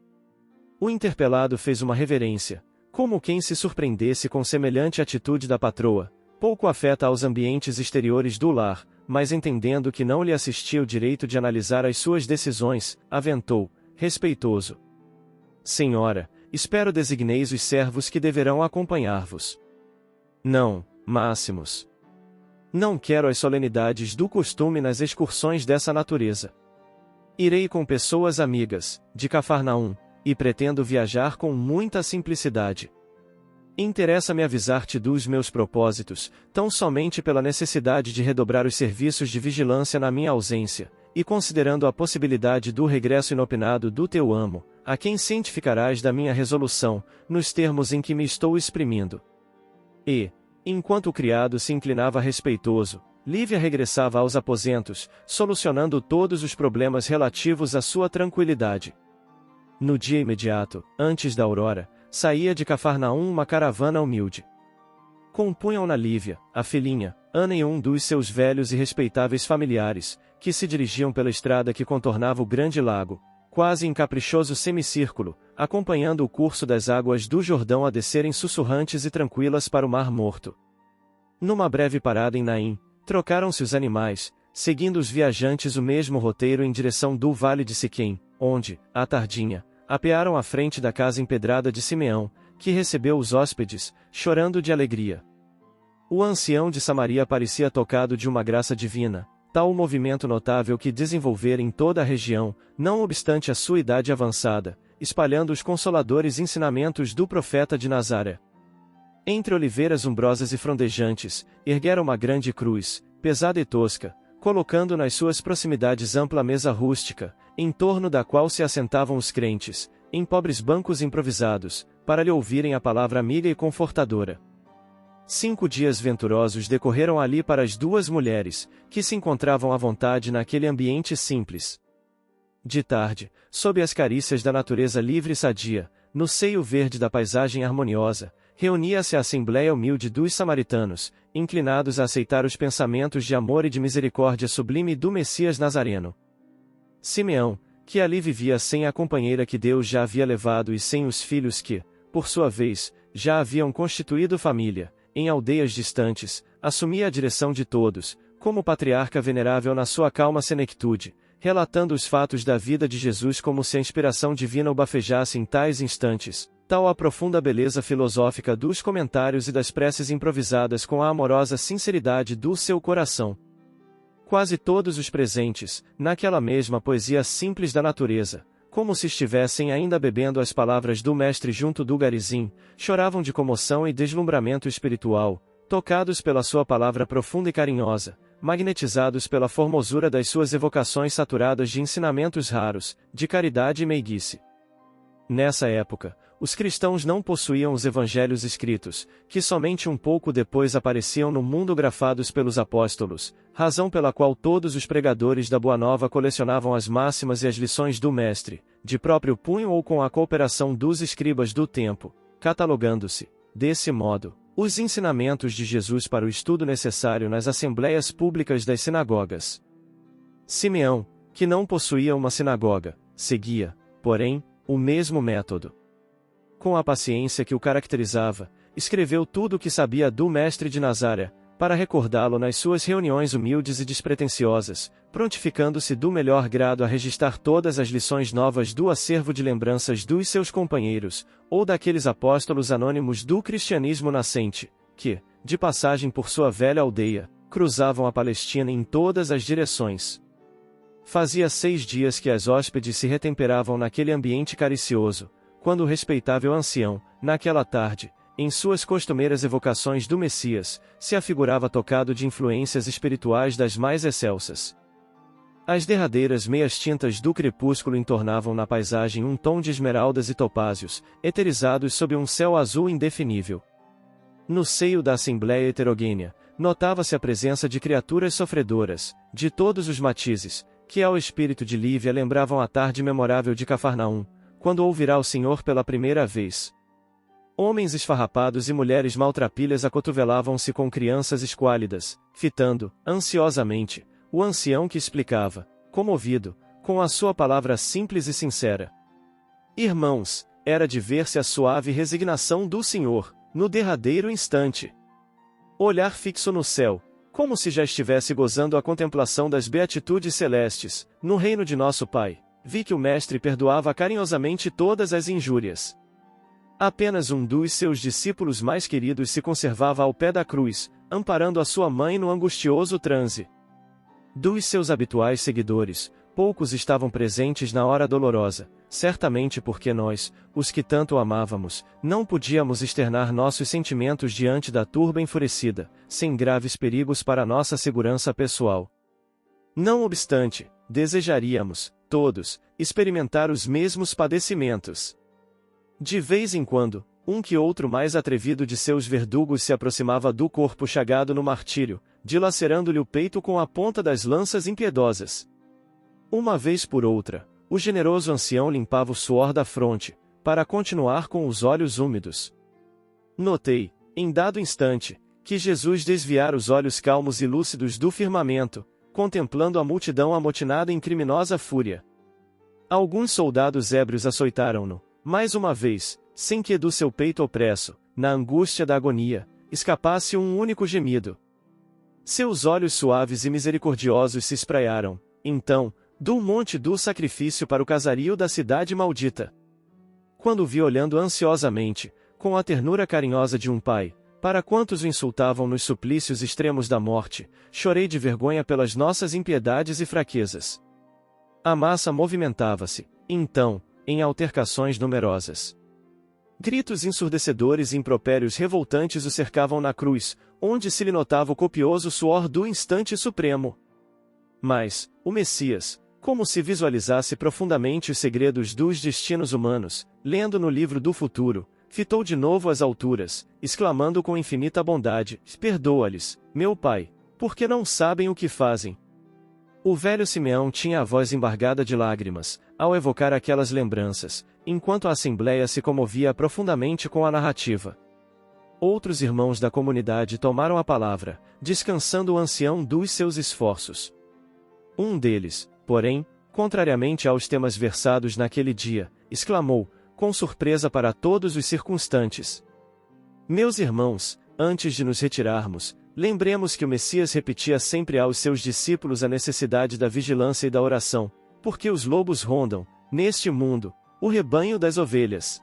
O interpelado fez uma reverência, como quem se surpreendesse com semelhante atitude da patroa, pouco afeta aos ambientes exteriores do lar, mas entendendo que não lhe assistia o direito de analisar as suas decisões, aventou, respeitoso: Senhora, espero designeis os servos que deverão acompanhar-vos. Não, Máximos. Não quero as solenidades do costume nas excursões dessa natureza. Irei com pessoas amigas, de Cafarnaum, e pretendo viajar com muita simplicidade. Interessa-me avisar-te dos meus propósitos, tão somente pela necessidade de redobrar os serviços de vigilância na minha ausência, e considerando a possibilidade do regresso inopinado do teu amo, a quem cientificarás da minha resolução, nos termos em que me estou exprimindo. E, enquanto o criado se inclinava respeitoso, Lívia regressava aos aposentos, solucionando todos os problemas relativos à sua tranquilidade. No dia imediato, antes da aurora, saía de Cafarnaum uma caravana humilde. Compunham-na Lívia, a filhinha, Ana e um dos seus velhos e respeitáveis familiares, que se dirigiam pela estrada que contornava o grande lago, quase em caprichoso semicírculo, acompanhando o curso das águas do Jordão a descerem sussurrantes e tranquilas para o Mar Morto. Numa breve parada em Naim, trocaram-se os animais, seguindo os viajantes o mesmo roteiro em direção do Vale de Siquém, onde, à tardinha, apearam à frente da casa empedrada de Simeão, que recebeu os hóspedes, chorando de alegria. O ancião de Samaria parecia tocado de uma graça divina, tal o movimento notável que desenvolvera em toda a região, não obstante a sua idade avançada, espalhando os consoladores ensinamentos do profeta de Nazaré. Entre oliveiras umbrosas e frondejantes, erguera uma grande cruz, pesada e tosca, colocando nas suas proximidades ampla mesa rústica, em torno da qual se assentavam os crentes, em pobres bancos improvisados, para lhe ouvirem a palavra amiga e confortadora. 5 dias venturosos decorreram ali para as duas mulheres, que se encontravam à vontade naquele ambiente simples. De tarde, sob as carícias da natureza livre e sadia, no seio verde da paisagem harmoniosa, reunia-se a assembleia humilde dos samaritanos, inclinados a aceitar os pensamentos de amor e de misericórdia sublime do Messias Nazareno. Simeão, que ali vivia sem a companheira que Deus já havia levado e sem os filhos que, por sua vez, já haviam constituído família, em aldeias distantes, assumia a direção de todos, como patriarca venerável na sua calma senectude, relatando os fatos da vida de Jesus como se a inspiração divina o bafejasse em tais instantes, Tal a profunda beleza filosófica dos comentários e das preces improvisadas com a amorosa sinceridade do seu coração. Quase todos os presentes, naquela mesma poesia simples da natureza, como se estivessem ainda bebendo as palavras do mestre junto do garizim, choravam de comoção e deslumbramento espiritual, tocados pela sua palavra profunda e carinhosa, magnetizados pela formosura das suas evocações saturadas de ensinamentos raros, de caridade e meiguice. Nessa época, os cristãos não possuíam os evangelhos escritos, que somente um pouco depois apareciam no mundo grafados pelos apóstolos, razão pela qual todos os pregadores da Boa Nova colecionavam as máximas e as lições do Mestre, de próprio punho ou com a cooperação dos escribas do tempo, catalogando-se, desse modo, os ensinamentos de Jesus para o estudo necessário nas assembleias públicas das sinagogas. Simeão, que não possuía uma sinagoga, seguia, porém, o mesmo método. Com a paciência que o caracterizava, escreveu tudo o que sabia do Mestre de Nazaré, para recordá-lo nas suas reuniões humildes e despretensiosas, prontificando-se do melhor grado a registrar todas as lições novas do acervo de lembranças dos seus companheiros, ou daqueles apóstolos anônimos do cristianismo nascente, que, de passagem por sua velha aldeia, cruzavam a Palestina em todas as direções. Fazia 6 dias que as hóspedes se retemperavam naquele ambiente caricioso, quando o respeitável ancião, naquela tarde, em suas costumeiras evocações do Messias, se afigurava tocado de influências espirituais das mais excelsas. As derradeiras meias tintas do crepúsculo entornavam na paisagem um tom de esmeraldas e topázios, eterizados sob um céu azul indefinível. No seio da assembléia heterogênea, notava-se a presença de criaturas sofredoras, de todos os matizes, que ao espírito de Lívia lembravam a tarde memorável de Cafarnaum, quando ouvirá o Senhor pela primeira vez. Homens esfarrapados e mulheres maltrapilhas acotovelavam-se com crianças esquálidas, fitando, ansiosamente, o ancião que explicava, comovido, com a sua palavra simples e sincera. Irmãos, era de ver-se a suave resignação do Senhor, no derradeiro instante. Olhar fixo no céu, como se já estivesse gozando a contemplação das beatitudes celestes, no reino de nosso Pai. Vi que o Mestre perdoava carinhosamente todas as injúrias. Apenas um dos seus discípulos mais queridos se conservava ao pé da cruz, amparando a sua mãe no angustioso transe. Dos seus habituais seguidores, poucos estavam presentes na hora dolorosa, certamente porque nós, os que tanto amávamos, não podíamos externar nossos sentimentos diante da turba enfurecida, sem graves perigos para nossa segurança pessoal. Não obstante, desejaríamos, todos, experimentar os mesmos padecimentos. De vez em quando, um que outro mais atrevido de seus verdugos se aproximava do corpo chagado no martírio, dilacerando-lhe o peito com a ponta das lanças impiedosas. Uma vez por outra, o generoso ancião limpava o suor da fronte, para continuar com os olhos úmidos. Notei, em dado instante, que Jesus desviara os olhos calmos e lúcidos do firmamento, contemplando a multidão amotinada em criminosa fúria. Alguns soldados ébrios açoitaram-no, mais uma vez, sem que do seu peito opresso, na angústia da agonia, escapasse um único gemido. Seus olhos suaves e misericordiosos se espraiaram, então, do monte do sacrifício para o casario da cidade maldita. Quando o vi olhando ansiosamente, com a ternura carinhosa de um pai, para quantos o insultavam nos suplícios extremos da morte, chorei de vergonha pelas nossas impiedades e fraquezas. A massa movimentava-se, então, em altercações numerosas. Gritos ensurdecedores e impropérios revoltantes o cercavam na cruz, onde se lhe notava o copioso suor do instante supremo. Mas, o Messias, como se visualizasse profundamente os segredos dos destinos humanos, lendo no livro do futuro, fitou de novo as alturas, exclamando com infinita bondade: perdoa-lhes, meu Pai, porque não sabem o que fazem. O velho Simeão tinha a voz embargada de lágrimas, ao evocar aquelas lembranças, enquanto a assembleia se comovia profundamente com a narrativa. Outros irmãos da comunidade tomaram a palavra, descansando o ancião dos seus esforços. Um deles, porém, contrariamente aos temas versados naquele dia, exclamou, com surpresa para todos os circunstantes: meus irmãos, antes de nos retirarmos, lembremos que o Messias repetia sempre aos seus discípulos a necessidade da vigilância e da oração, porque os lobos rondam, neste mundo, o rebanho das ovelhas.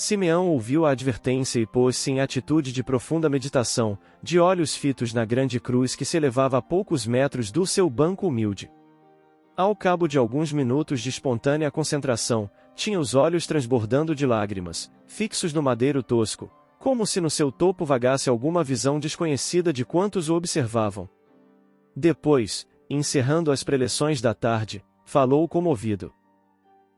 Simeão ouviu a advertência e pôs-se em atitude de profunda meditação, de olhos fitos na grande cruz que se elevava a poucos metros do seu banco humilde. Ao cabo de alguns minutos de espontânea concentração, tinha os olhos transbordando de lágrimas, fixos no madeiro tosco, como se no seu topo vagasse alguma visão desconhecida de quantos o observavam. Depois, encerrando as preleções da tarde, falou comovido.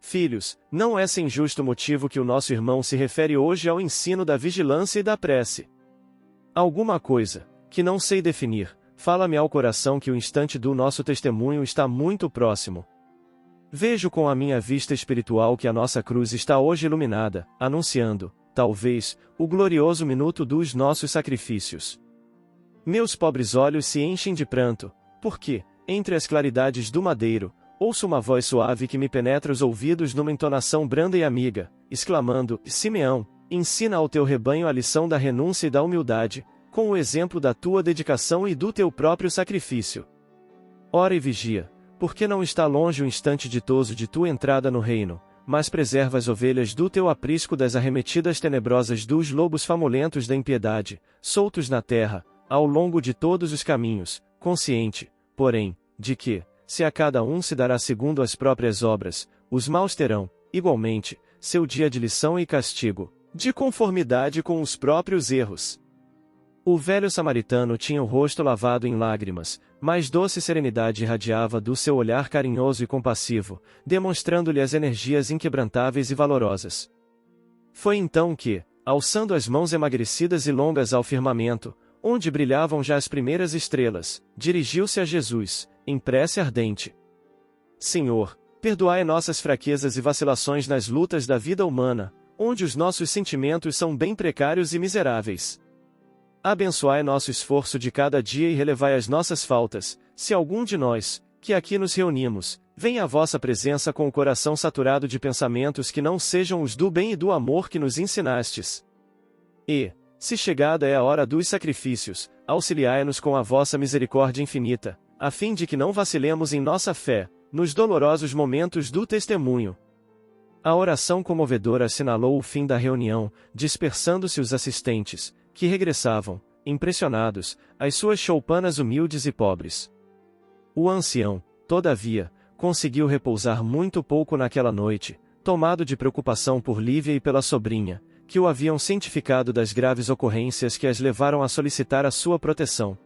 Filhos, não é sem justo motivo que o nosso irmão se refere hoje ao ensino da vigilância e da prece. Alguma coisa, que não sei definir, fala-me ao coração que o instante do nosso testemunho está muito próximo. Vejo com a minha vista espiritual que a nossa cruz está hoje iluminada, anunciando, talvez, o glorioso minuto dos nossos sacrifícios. Meus pobres olhos se enchem de pranto, porque, entre as claridades do madeiro, ouço uma voz suave que me penetra os ouvidos numa entonação branda e amiga, exclamando: Simeão, ensina ao teu rebanho a lição da renúncia e da humildade, com o exemplo da tua dedicação e do teu próprio sacrifício. Ora e vigia, porque não está longe o instante ditoso de tua entrada no reino, mas preserva as ovelhas do teu aprisco das arremetidas tenebrosas dos lobos famulentos da impiedade, soltos na terra, ao longo de todos os caminhos, consciente, porém, de que, se a cada um se dará segundo as próprias obras, os maus terão, igualmente, seu dia de lição e castigo, de conformidade com os próprios erros. O velho samaritano tinha o rosto lavado em lágrimas, mas doce serenidade irradiava do seu olhar carinhoso e compassivo, demonstrando-lhe as energias inquebrantáveis e valorosas. Foi então que, alçando as mãos emagrecidas e longas ao firmamento, onde brilhavam já as primeiras estrelas, dirigiu-se a Jesus, em prece ardente. Senhor, perdoai nossas fraquezas e vacilações nas lutas da vida humana, onde os nossos sentimentos são bem precários e miseráveis. Abençoai nosso esforço de cada dia e relevai as nossas faltas, se algum de nós, que aqui nos reunimos, vem à vossa presença com o coração saturado de pensamentos que não sejam os do bem e do amor que nos ensinastes. E, se chegada é a hora dos sacrifícios, auxiliai-nos com a vossa misericórdia infinita, a fim de que não vacilemos em nossa fé, nos dolorosos momentos do testemunho. A oração comovedora assinalou o fim da reunião, dispersando-se os assistentes, que regressavam, impressionados, às suas choupanas humildes e pobres. O ancião, todavia, conseguiu repousar muito pouco naquela noite, tomado de preocupação por Lívia e pela sobrinha, que o haviam cientificado das graves ocorrências que as levaram a solicitar a sua proteção.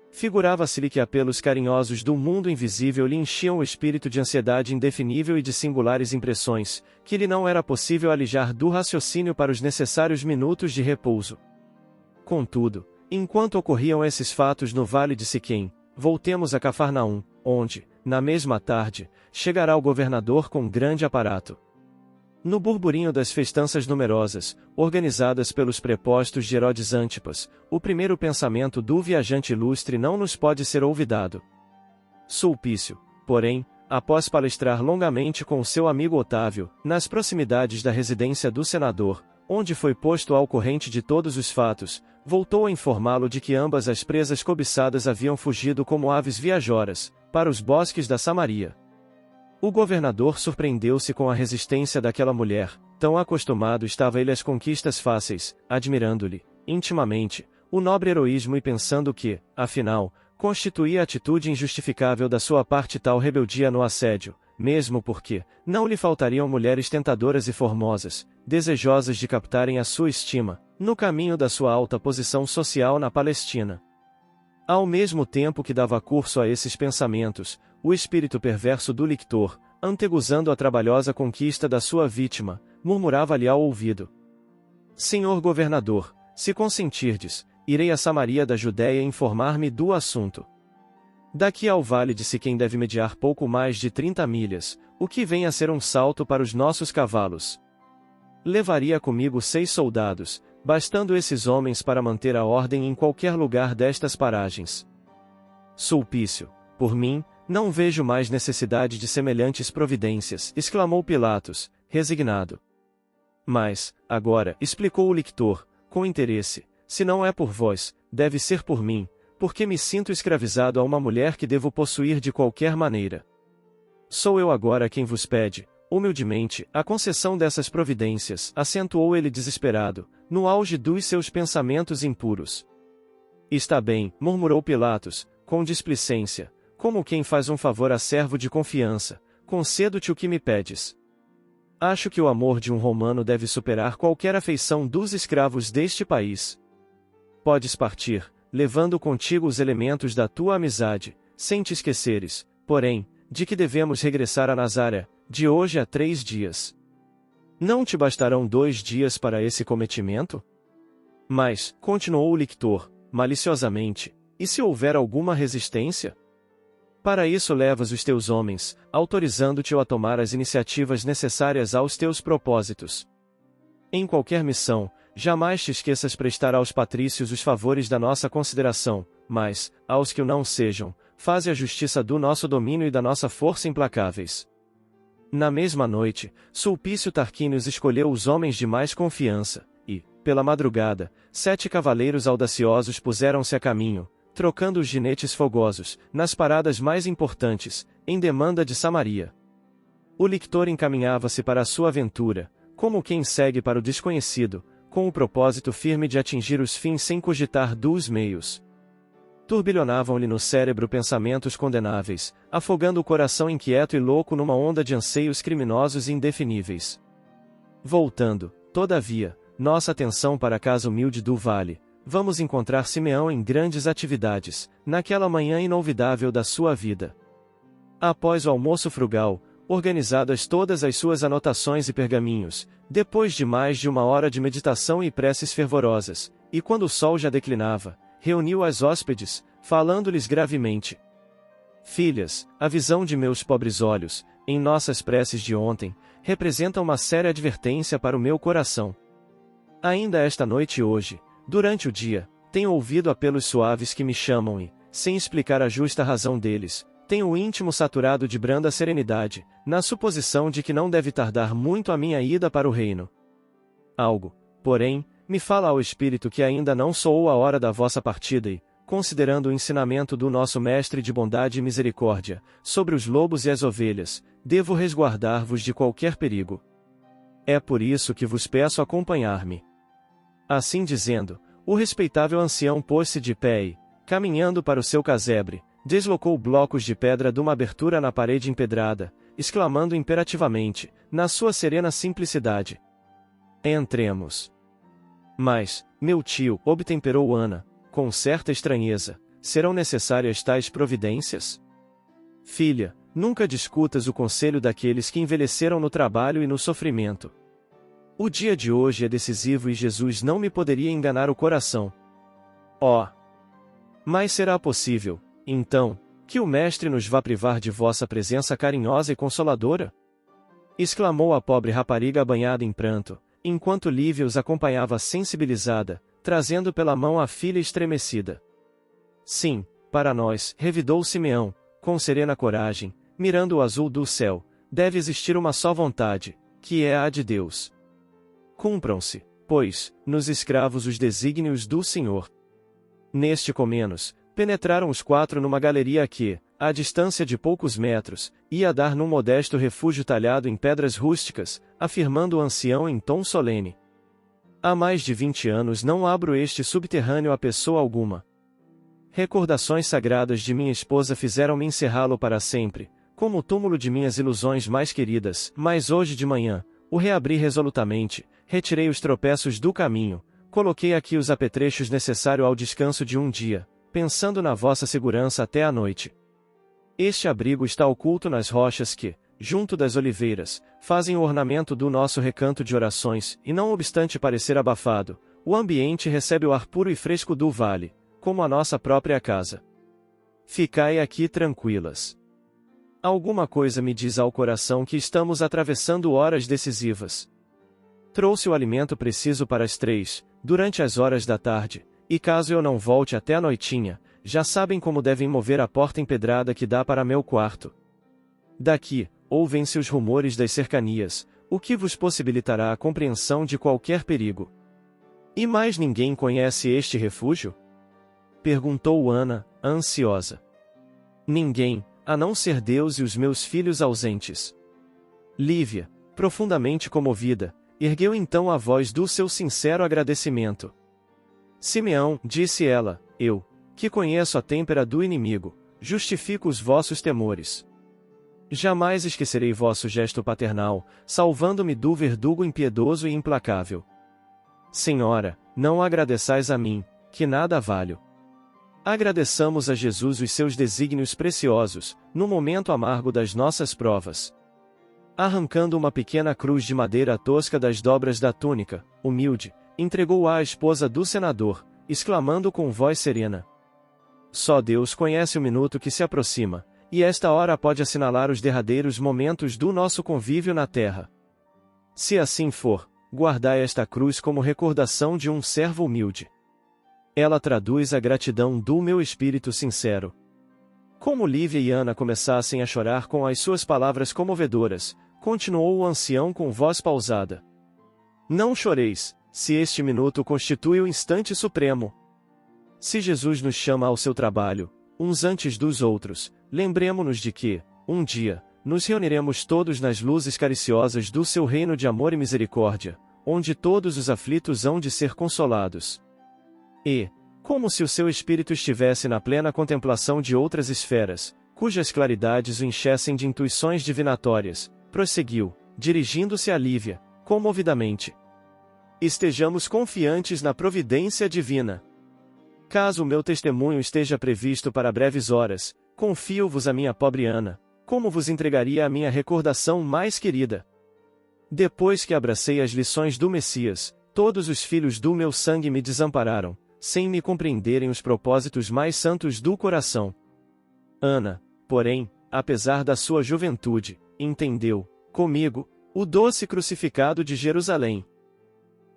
Figurava-se-lhe que apelos carinhosos do mundo invisível lhe enchiam o espírito de ansiedade indefinível e de singulares impressões, que lhe não era possível alijar do raciocínio para os necessários minutos de repouso. Contudo, enquanto ocorriam esses fatos no vale de Siquém, voltemos a Cafarnaum, onde, na mesma tarde, chegará o governador com grande aparato. No burburinho das festanças numerosas, organizadas pelos prepostos de Herodes Antipas, o primeiro pensamento do viajante ilustre não nos pode ser olvidado. Sulpício, porém, após palestrar longamente com seu amigo Otávio, nas proximidades da residência do senador, onde foi posto ao corrente de todos os fatos, voltou a informá-lo de que ambas as presas cobiçadas haviam fugido como aves viajoras, para os bosques da Samaria. O governador surpreendeu-se com a resistência daquela mulher, tão acostumado estava ele às conquistas fáceis, admirando-lhe, intimamente, o nobre heroísmo e pensando que, afinal, constituía a atitude injustificável da sua parte tal rebeldia no assédio, mesmo porque, não lhe faltariam mulheres tentadoras e formosas, desejosas de captarem a sua estima, no caminho da sua alta posição social na Palestina. Ao mesmo tempo que dava curso a esses pensamentos, o espírito perverso do lictor, anteguzando a trabalhosa conquista da sua vítima, murmurava-lhe ao ouvido: Senhor governador, se consentirdes, irei a Samaria da Judéia informar-me do assunto. Daqui ao vale de Siquém deve mediar pouco mais de 30 milhas, o que vem a ser um salto para os nossos cavalos. Levaria comigo 6 soldados, bastando esses homens para manter a ordem em qualquer lugar destas paragens. Sulpício, por mim, não vejo mais necessidade de semelhantes providências, exclamou Pilatos, resignado. Mas, agora, explicou o lictor, com interesse, se não é por vós, deve ser por mim, porque me sinto escravizado a uma mulher que devo possuir de qualquer maneira. Sou eu agora quem vos pede, humildemente, a concessão dessas providências, acentuou ele desesperado, no auge dos seus pensamentos impuros. Está bem, murmurou Pilatos, com displicência, como quem faz um favor a servo de confiança, concedo-te o que me pedes. Acho que o amor de um romano deve superar qualquer afeição dos escravos deste país. Podes partir, levando contigo os elementos da tua amizade, sem te esqueceres, porém, de que devemos regressar a Nazaré, de hoje a 3 dias. Não te bastarão 2 dias para esse cometimento? Mas, continuou o lictor, maliciosamente, e se houver alguma resistência? Para isso levas os teus homens, autorizando-te a tomar as iniciativas necessárias aos teus propósitos. Em qualquer missão, jamais te esqueças prestar aos patrícios os favores da nossa consideração, mas, aos que o não sejam, faze a justiça do nosso domínio e da nossa força implacáveis. Na mesma noite, Sulpício Tarquínios escolheu os homens de mais confiança, e, pela madrugada, 7 cavaleiros audaciosos puseram-se a caminho, trocando os ginetes fogosos, nas paradas mais importantes, em demanda de Samaria. O lictor encaminhava-se para a sua aventura, como quem segue para o desconhecido, com o propósito firme de atingir os fins sem cogitar dos meios. Turbilhonavam-lhe no cérebro pensamentos condenáveis, afogando o coração inquieto e louco numa onda de anseios criminosos e indefiníveis. Voltando, todavia, nossa atenção para a casa humilde do vale, vamos encontrar Simeão em grandes atividades, naquela manhã inolvidável da sua vida. Após o almoço frugal, organizadas todas as suas anotações e pergaminhos, depois de mais de 1 hora de meditação e preces fervorosas, e quando o sol já declinava, reuniu as hóspedes, falando-lhes gravemente. Filhas, a visão de meus pobres olhos, em nossas preces de ontem, representa uma séria advertência para o meu coração. Ainda esta noite e hoje, durante o dia, tenho ouvido apelos suaves que me chamam e, sem explicar a justa razão deles, tenho o íntimo saturado de branda serenidade, na suposição de que não deve tardar muito a minha ida para o reino. Algo, porém, me fala ao espírito que ainda não soou a hora da vossa partida e, considerando o ensinamento do nosso Mestre de bondade e misericórdia, sobre os lobos e as ovelhas, devo resguardar-vos de qualquer perigo. É por isso que vos peço acompanhar-me. Assim dizendo, o respeitável ancião pôs-se de pé e, caminhando para o seu casebre, deslocou blocos de pedra de uma abertura na parede empedrada, exclamando imperativamente, na sua serena simplicidade: Entremos. Mas, meu tio, obtemperou Ana, com certa estranheza, serão necessárias tais providências? Filha, nunca discutas o conselho daqueles que envelheceram no trabalho e no sofrimento. O dia de hoje é decisivo e Jesus não me poderia enganar o coração. Oh! Mas será possível, então, que o Mestre nos vá privar de vossa presença carinhosa e consoladora? Exclamou a pobre rapariga banhada em pranto, enquanto Lívia os acompanhava sensibilizada, trazendo pela mão a filha estremecida. Sim, para nós, revidou Simeão, com serena coragem, mirando o azul do céu, deve existir uma só vontade, que é a de Deus. Cumpram-se, pois, nos escravos os desígnios do Senhor. Neste comenos, penetraram os 4 numa galeria que, à distância de poucos metros, ia dar num modesto refúgio talhado em pedras rústicas, afirmando o ancião em tom solene. Há mais de 20 anos não abro este subterrâneo a pessoa alguma. Recordações sagradas de minha esposa fizeram-me encerrá-lo para sempre, como o túmulo de minhas ilusões mais queridas, mas hoje de manhã, o reabri resolutamente, retirei os tropeços do caminho, coloquei aqui os apetrechos necessários ao descanso de um dia, pensando na vossa segurança até a noite. Este abrigo está oculto nas rochas que, junto das oliveiras, fazem o ornamento do nosso recanto de orações, e não obstante parecer abafado, o ambiente recebe o ar puro e fresco do vale, como a nossa própria casa. Ficai aqui tranquilas. Alguma coisa me diz ao coração que estamos atravessando horas decisivas. Trouxe o alimento preciso para as 3, durante as horas da tarde, e caso eu não volte até a noitinha, já sabem como devem mover a porta empedrada que dá para meu quarto. Daqui, ouvem-se os rumores das cercanias, o que vos possibilitará a compreensão de qualquer perigo. E mais ninguém conhece este refúgio? Perguntou Ana, ansiosa. Ninguém, a não ser Deus e os meus filhos ausentes. Lívia, profundamente comovida, ergueu então a voz do seu sincero agradecimento. Simeão, disse ela, eu, que conheço a têmpera do inimigo, justifico os vossos temores. Jamais esquecerei vosso gesto paternal, salvando-me do verdugo impiedoso e implacável. Senhora, não agradeçais a mim, que nada valho. Agradeçamos a Jesus os seus desígnios preciosos, no momento amargo das nossas provas. Arrancando uma pequena cruz de madeira tosca das dobras da túnica, humilde, entregou-a à esposa do senador, exclamando com voz serena: Só Deus conhece o minuto que se aproxima, e esta hora pode assinalar os derradeiros momentos do nosso convívio na terra. Se assim for, guardai esta cruz como recordação de um servo humilde. Ela traduz a gratidão do meu espírito sincero. Como Lívia e Ana começassem a chorar com as suas palavras comovedoras, continuou o ancião com voz pausada. Não choreis, se este minuto constitui o instante supremo. Se Jesus nos chama ao seu trabalho, uns antes dos outros, lembremo-nos de que, um dia, nos reuniremos todos nas luzes cariciosas do seu reino de amor e misericórdia, onde todos os aflitos hão de ser consolados. E, como se o seu espírito estivesse na plena contemplação de outras esferas, cujas claridades o enchessem de intuições divinatórias, prosseguiu, dirigindo-se a Lívia, comovidamente. Estejamos confiantes na providência divina. Caso o meu testemunho esteja previsto para breves horas, confio-vos a minha pobre Ana, como vos entregaria a minha recordação mais querida. Depois que abracei as lições do Messias, todos os filhos do meu sangue me desampararam, sem me compreenderem os propósitos mais santos do coração. Ana, porém, apesar da sua juventude, entendeu, comigo, o doce crucificado de Jerusalém.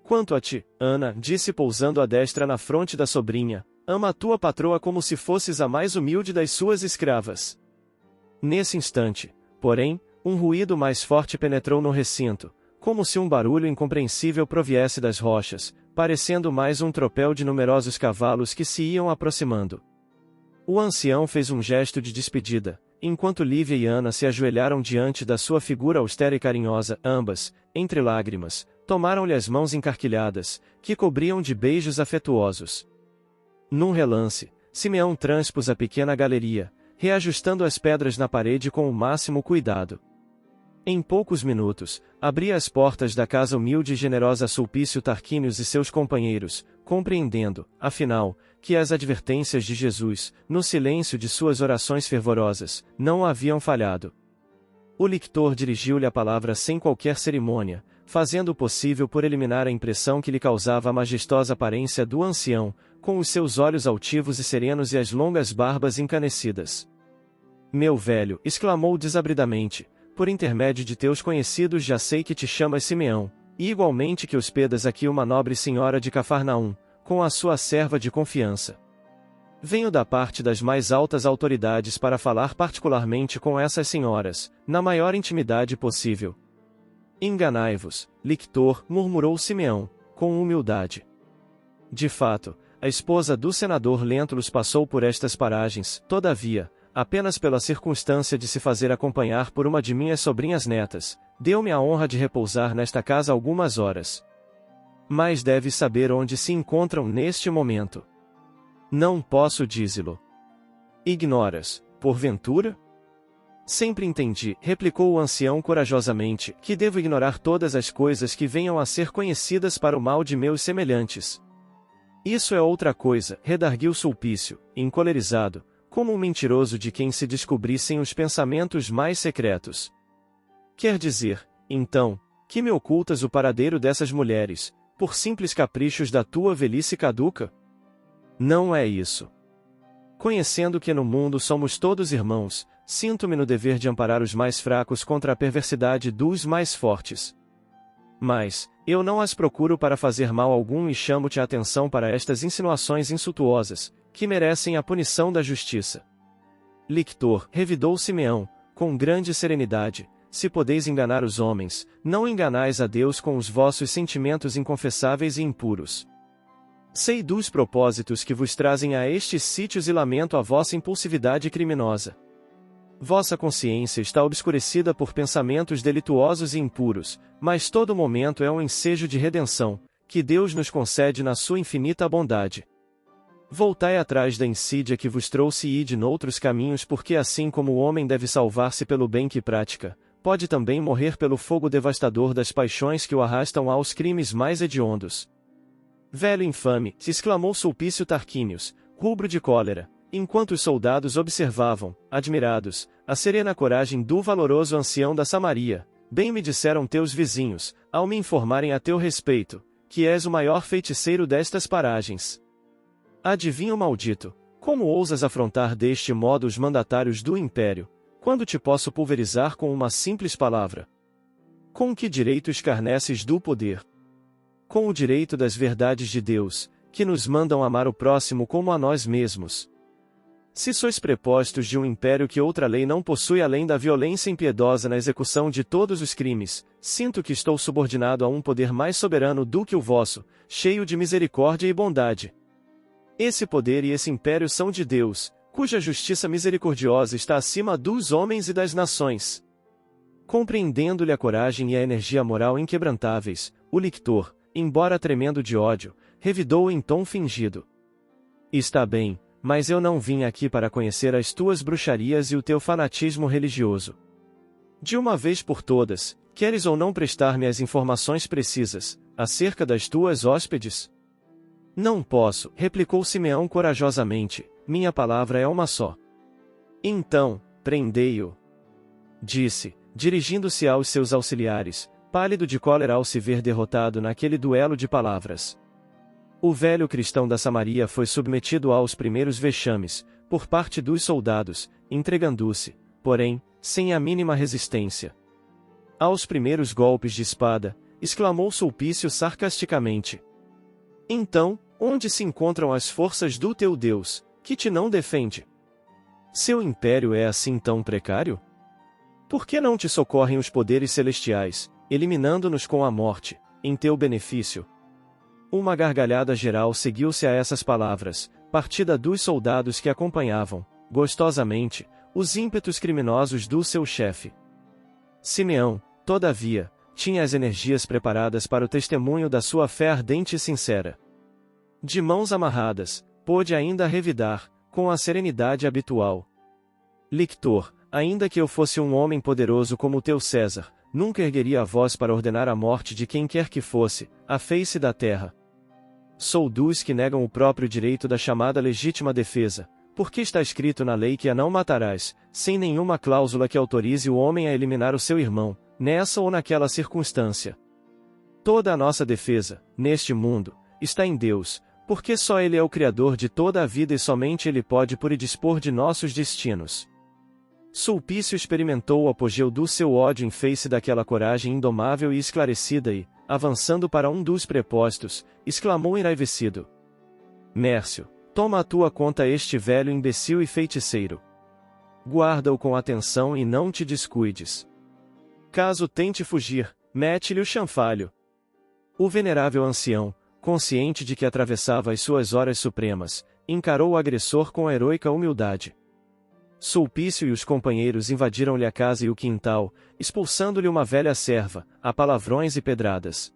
Quanto a ti, Ana, disse pousando a destra na fronte da sobrinha, ama a tua patroa como se fosses a mais humilde das suas escravas. Nesse instante, porém, um ruído mais forte penetrou no recinto, como se um barulho incompreensível proviesse das rochas, parecendo mais um tropel de numerosos cavalos que se iam aproximando. O ancião fez um gesto de despedida, enquanto Lívia e Ana se ajoelharam diante da sua figura austera e carinhosa, ambas, entre lágrimas, tomaram-lhe as mãos encarquilhadas, que cobriam de beijos afetuosos. Num relance, Simeão transpôs a pequena galeria, reajustando as pedras na parede com o máximo cuidado. Em poucos minutos, abria as portas da casa humilde e generosa Sulpício Tarquínios e seus companheiros, compreendendo, afinal, que as advertências de Jesus, no silêncio de suas orações fervorosas, não haviam falhado. O lictor dirigiu-lhe a palavra sem qualquer cerimônia, fazendo o possível por eliminar a impressão que lhe causava a majestosa aparência do ancião, com os seus olhos altivos e serenos e as longas barbas encanecidas. Meu velho, exclamou desabridamente, por intermédio de teus conhecidos já sei que te chamas Simeão, e igualmente que hospedas aqui uma nobre senhora de Cafarnaum, com a sua serva de confiança. Venho da parte das mais altas autoridades para falar particularmente com essas senhoras, na maior intimidade possível. Enganai-vos, lictor, murmurou Simeão, com humildade. De fato, a esposa do senador Lentulus passou por estas paragens, todavia, apenas pela circunstância de se fazer acompanhar por uma de minhas sobrinhas netas, deu-me a honra de repousar nesta casa algumas horas. Mas deves saber onde se encontram neste momento. Não posso dizê-lo. Ignoras, porventura? Sempre entendi, replicou o ancião corajosamente, que devo ignorar todas as coisas que venham a ser conhecidas para o mal de meus semelhantes. Isso é outra coisa, redarguiu Sulpício, encolerizado, como um mentiroso de quem se descobrissem os pensamentos mais secretos. Quer dizer, então, que me ocultas o paradeiro dessas mulheres, por simples caprichos da tua velhice caduca? Não é isso. Conhecendo que no mundo somos todos irmãos, sinto-me no dever de amparar os mais fracos contra a perversidade dos mais fortes. Mas, eu não as procuro para fazer mal algum e chamo-te a atenção para estas insinuações insultuosas, que merecem a punição da justiça. Lictor, revidou Simeão, com grande serenidade, se podeis enganar os homens, não enganais a Deus com os vossos sentimentos inconfessáveis e impuros. Sei dos propósitos que vos trazem a estes sítios e lamento a vossa impulsividade criminosa. Vossa consciência está obscurecida por pensamentos delituosos e impuros, mas todo momento é um ensejo de redenção, que Deus nos concede na sua infinita bondade. Voltai atrás da insídia que vos trouxe e ide noutros caminhos, porque assim como o homem deve salvar-se pelo bem que pratica, pode também morrer pelo fogo devastador das paixões que o arrastam aos crimes mais hediondos. Velho infame, se exclamou Sulpício Tarquínios, rubro de cólera, enquanto os soldados observavam, admirados, a serena coragem do valoroso ancião da Samaria. Bem me disseram teus vizinhos, ao me informarem a teu respeito, que és o maior feiticeiro destas paragens. Adivinho maldito, como ousas afrontar deste modo os mandatários do império, quando te posso pulverizar com uma simples palavra? Com que direito escarneces do poder? Com o direito das verdades de Deus, que nos mandam amar o próximo como a nós mesmos. Se sois prepostos de um império que outra lei não possui além da violência impiedosa na execução de todos os crimes, sinto que estou subordinado a um poder mais soberano do que o vosso, cheio de misericórdia e bondade. Esse poder e esse império são de Deus, cuja justiça misericordiosa está acima dos homens e das nações. Compreendendo-lhe a coragem e a energia moral inquebrantáveis, o lictor, embora tremendo de ódio, revidou em tom fingido. Está bem, mas eu não vim aqui para conhecer as tuas bruxarias e o teu fanatismo religioso. De uma vez por todas, queres ou não prestar-me as informações precisas, acerca das tuas hóspedes? Não posso, replicou Simeão corajosamente, minha palavra é uma só. Então, prendei-o. Disse, dirigindo-se aos seus auxiliares, pálido de cólera ao se ver derrotado naquele duelo de palavras. O velho cristão da Samaria foi submetido aos primeiros vexames, por parte dos soldados, entregando-se, porém, sem a mínima resistência. Aos primeiros golpes de espada, exclamou Sulpício sarcasticamente. Então, onde se encontram as forças do teu Deus, que te não defende? Seu império é assim tão precário? Por que não te socorrem os poderes celestiais, eliminando-nos com a morte, em teu benefício? Uma gargalhada geral seguiu-se a essas palavras, partida dos soldados que acompanhavam, gostosamente, os ímpetos criminosos do seu chefe. Simeão, todavia, tinha as energias preparadas para o testemunho da sua fé ardente e sincera. De mãos amarradas, pôde ainda revidar, com a serenidade habitual. Lictor, ainda que eu fosse um homem poderoso como o teu César, nunca ergueria a voz para ordenar a morte de quem quer que fosse, à face da terra. Sou dos que negam o próprio direito da chamada legítima defesa, porque está escrito na lei que a não matarás, sem nenhuma cláusula que autorize o homem a eliminar o seu irmão, nessa ou naquela circunstância. Toda a nossa defesa, neste mundo, está em Deus, porque só Ele é o Criador de toda a vida e somente Ele pode pôr e dispor de nossos destinos. Sulpício experimentou o apogeu do seu ódio em face daquela coragem indomável e esclarecida e, avançando para um dos prepostos, exclamou enraivecido. Mércio, toma à tua conta este velho imbecil e feiticeiro. Guarda-o com atenção e não te descuides. Caso tente fugir, mete-lhe o chanfalho. O venerável ancião, consciente de que atravessava as suas horas supremas, encarou o agressor com heroica humildade. Sulpício e os companheiros invadiram-lhe a casa e o quintal, expulsando-lhe uma velha serva, a palavrões e pedradas.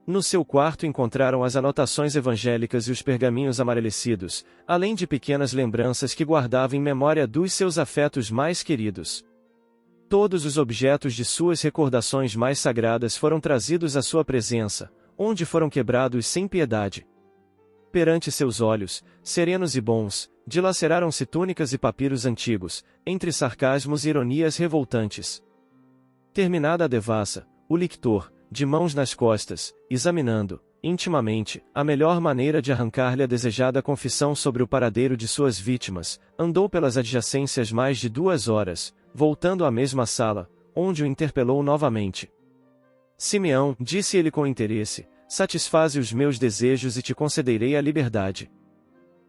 No seu quarto encontraram as anotações evangélicas e os pergaminhos amarelecidos, além de pequenas lembranças que guardava em memória dos seus afetos mais queridos. Todos os objetos de suas recordações mais sagradas foram trazidos à sua presença, onde foram quebrados sem piedade. Perante seus olhos, serenos e bons, dilaceraram-se túnicas e papiros antigos, entre sarcasmos e ironias revoltantes. Terminada a devassa, o lictor, de mãos nas costas, examinando, intimamente, a melhor maneira de arrancar-lhe a desejada confissão sobre o paradeiro de suas vítimas, andou pelas adjacências mais de 2 horas, voltando à mesma sala, onde o interpelou novamente. Simeão, disse ele com interesse, satisfaze os meus desejos e te concederei a liberdade.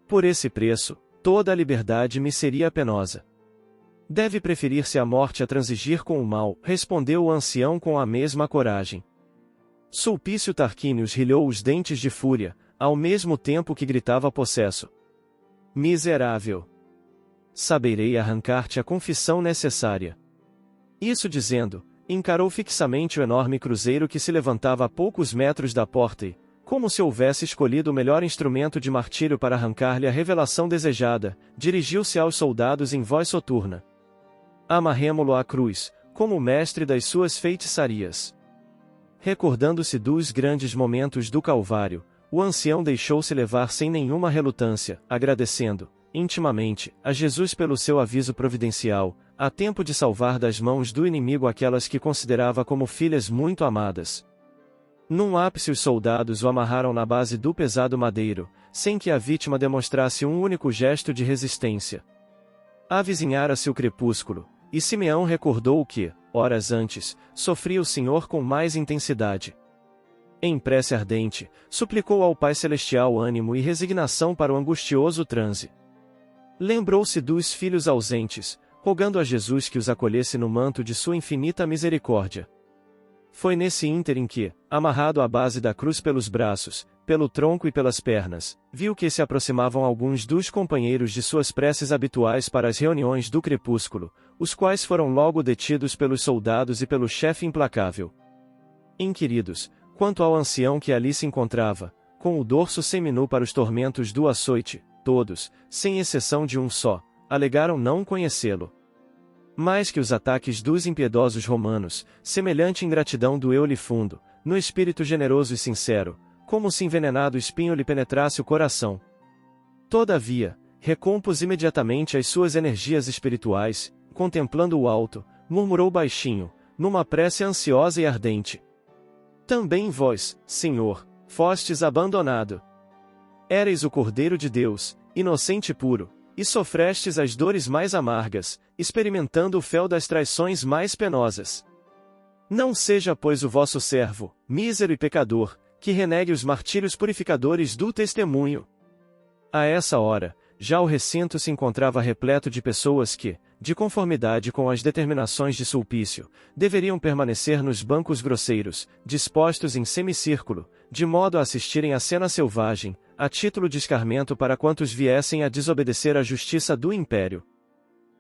Por esse preço, toda a liberdade me seria penosa. Deve preferir-se a morte a transigir com o mal, respondeu o ancião com a mesma coragem. Sulpício Tarquínios rilhou os dentes de fúria, ao mesmo tempo que gritava possesso. Miserável! saberei arrancar-te a confissão necessária. Isso dizendo, encarou fixamente o enorme cruzeiro que se levantava a poucos metros da porta e, como se houvesse escolhido o melhor instrumento de martírio para arrancar-lhe a revelação desejada, dirigiu-se aos soldados em voz soturna. Amarremo-lo à cruz, como o mestre das suas feitiçarias. Recordando-se dos grandes momentos do Calvário, o ancião deixou-se levar sem nenhuma relutância, agradecendo, intimamente, a Jesus pelo seu aviso providencial, a tempo de salvar das mãos do inimigo aquelas que considerava como filhas muito amadas. Num ápice os soldados o amarraram na base do pesado madeiro, sem que a vítima demonstrasse um único gesto de resistência. Avizinhara-se o crepúsculo, e Simeão recordou que, horas antes, sofria o Senhor com mais intensidade. Em prece ardente, suplicou ao Pai Celestial ânimo e resignação para o angustioso transe. Lembrou-se dos filhos ausentes, rogando a Jesus que os acolhesse no manto de sua infinita misericórdia. Foi nesse ínterim que, amarrado à base da cruz pelos braços, pelo tronco e pelas pernas, viu que se aproximavam alguns dos companheiros de suas preces habituais para as reuniões do crepúsculo, os quais foram logo detidos pelos soldados e pelo chefe implacável. Inquiridos, quanto ao ancião que ali se encontrava, com o dorso seminu para os tormentos do açoite, todos, sem exceção de um só, alegaram não conhecê-lo. Mais que os ataques dos impiedosos romanos, semelhante ingratidão doeu-lhe fundo, no espírito generoso e sincero, como se envenenado espinho lhe penetrasse o coração. Todavia, recompôs imediatamente as suas energias espirituais, contemplando o alto, murmurou baixinho, numa prece ansiosa e ardente. Também vós, Senhor, fostes abandonado. Éreis o Cordeiro de Deus, inocente e puro, e sofrestes as dores mais amargas, experimentando o fel das traições mais penosas. Não seja, pois, o vosso servo, mísero e pecador, que renegue os martírios purificadores do testemunho. A essa hora, já o recinto se encontrava repleto de pessoas que, de conformidade com as determinações de Sulpício, deveriam permanecer nos bancos grosseiros, dispostos em semicírculo, de modo a assistirem à cena selvagem, a título de escarmento para quantos viessem a desobedecer à justiça do império.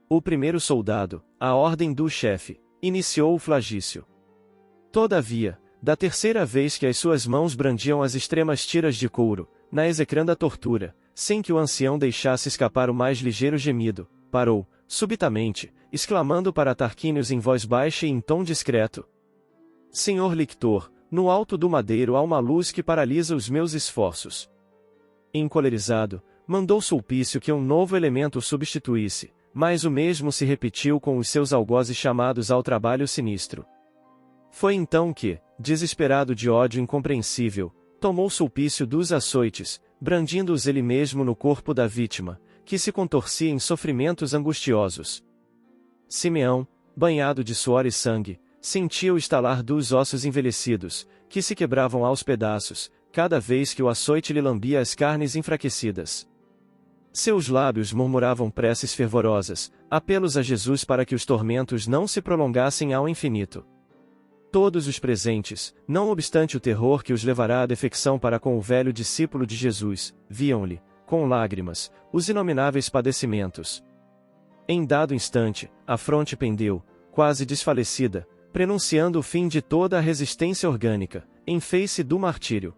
O primeiro soldado, à ordem do chefe, iniciou o flagício. Todavia, da terceira vez que as suas mãos brandiam as extremas tiras de couro, na execranda tortura, sem que o ancião deixasse escapar o mais ligeiro gemido, parou, subitamente, exclamando para Tarquínios em voz baixa e em tom discreto: Senhor lictor, no alto do madeiro há uma luz que paralisa os meus esforços. Encolerizado, mandou Sulpício que um novo elemento o substituísse, mas o mesmo se repetiu com os seus algozes chamados ao trabalho sinistro. Foi então que, desesperado de ódio incompreensível, tomou Sulpício dos açoites, brandindo-os ele mesmo no corpo da vítima, que se contorcia em sofrimentos angustiosos. Simeão, banhado de suor e sangue, sentia o estalar dos ossos envelhecidos, que se quebravam aos pedaços, cada vez que o açoite lhe lambia as carnes enfraquecidas. Seus lábios murmuravam preces fervorosas, apelos a Jesus para que os tormentos não se prolongassem ao infinito. Todos os presentes, não obstante o terror que os levará à defecção para com o velho discípulo de Jesus, viam-lhe, com lágrimas, os inomináveis padecimentos. Em dado instante, a fronte pendeu, quase desfalecida, prenunciando o fim de toda a resistência orgânica, em face do martírio.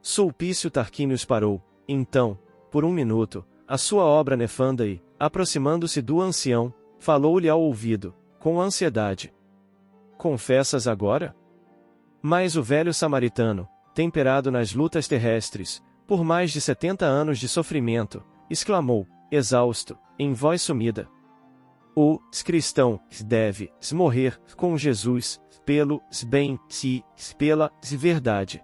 Sulpício Tarquínios parou, então, por um minuto, a sua obra nefanda e, aproximando-se do ancião, falou-lhe ao ouvido, com ansiedade. Confessas agora? Mas o velho samaritano, temperado nas lutas terrestres, por mais de 70 anos de sofrimento, exclamou, exausto, em voz sumida: o cristão deve morrer com Jesus, pelo bem, pela verdade.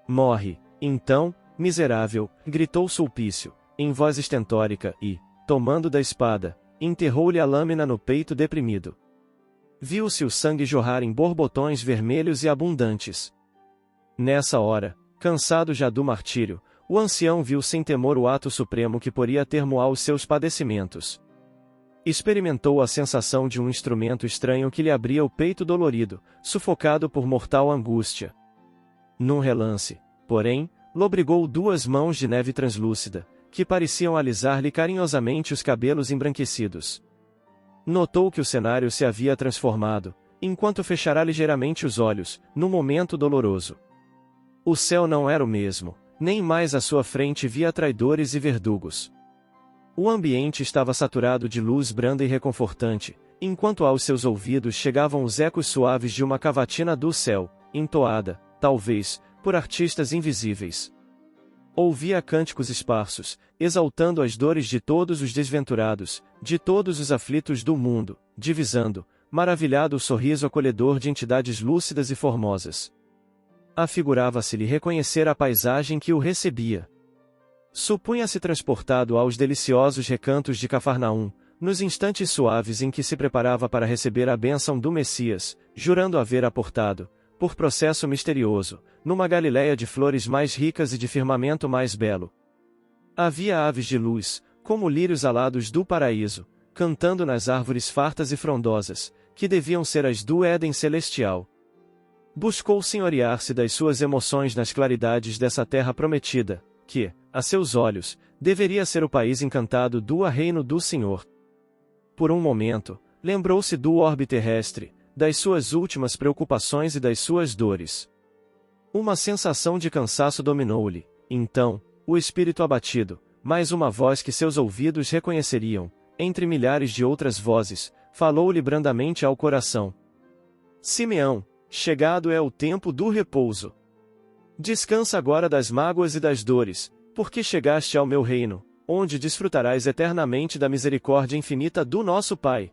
Morre, então, miserável, gritou Sulpício, em voz estentórica e, tomando da espada, enterrou-lhe a lâmina no peito deprimido. Viu-se o sangue jorrar em borbotões vermelhos e abundantes. Nessa hora, cansado já do martírio, o ancião viu sem temor o ato supremo que poria termoar os seus padecimentos. Experimentou a sensação de um instrumento estranho que lhe abria o peito dolorido, sufocado por mortal angústia. Num relance, porém, lobrigou duas mãos de neve translúcida, que pareciam alisar-lhe carinhosamente os cabelos embranquecidos. Notou que o cenário se havia transformado, enquanto fechara ligeiramente os olhos, num momento doloroso. O céu não era o mesmo, nem mais à sua frente via traidores e verdugos. O ambiente estava saturado de luz branda e reconfortante, enquanto aos seus ouvidos chegavam os ecos suaves de uma cavatina do céu, entoada, talvez, por artistas invisíveis. Ouvia cânticos esparsos, exaltando as dores de todos os desventurados, de todos os aflitos do mundo, divisando, maravilhado o sorriso acolhedor de entidades lúcidas e formosas. Afigurava-se-lhe reconhecer a paisagem que o recebia. Supunha-se transportado aos deliciosos recantos de Cafarnaum, nos instantes suaves em que se preparava para receber a bênção do Messias, jurando haver aportado, por processo misterioso, numa Galiléia de flores mais ricas e de firmamento mais belo. Havia aves de luz, como lírios alados do paraíso, cantando nas árvores fartas e frondosas, que deviam ser as do Éden celestial. Buscou senhorear-se das suas emoções nas claridades dessa terra prometida, que, a seus olhos, deveria ser o país encantado do reino do Senhor. Por um momento, lembrou-se do orbe terrestre, das suas últimas preocupações e das suas dores. Uma sensação de cansaço dominou-lhe, então, o espírito abatido, mais uma voz que seus ouvidos reconheceriam, entre milhares de outras vozes, falou-lhe brandamente ao coração. Simeão, chegado é o tempo do repouso. Descansa agora das mágoas e das dores, porque chegaste ao meu reino, onde desfrutarás eternamente da misericórdia infinita do nosso Pai.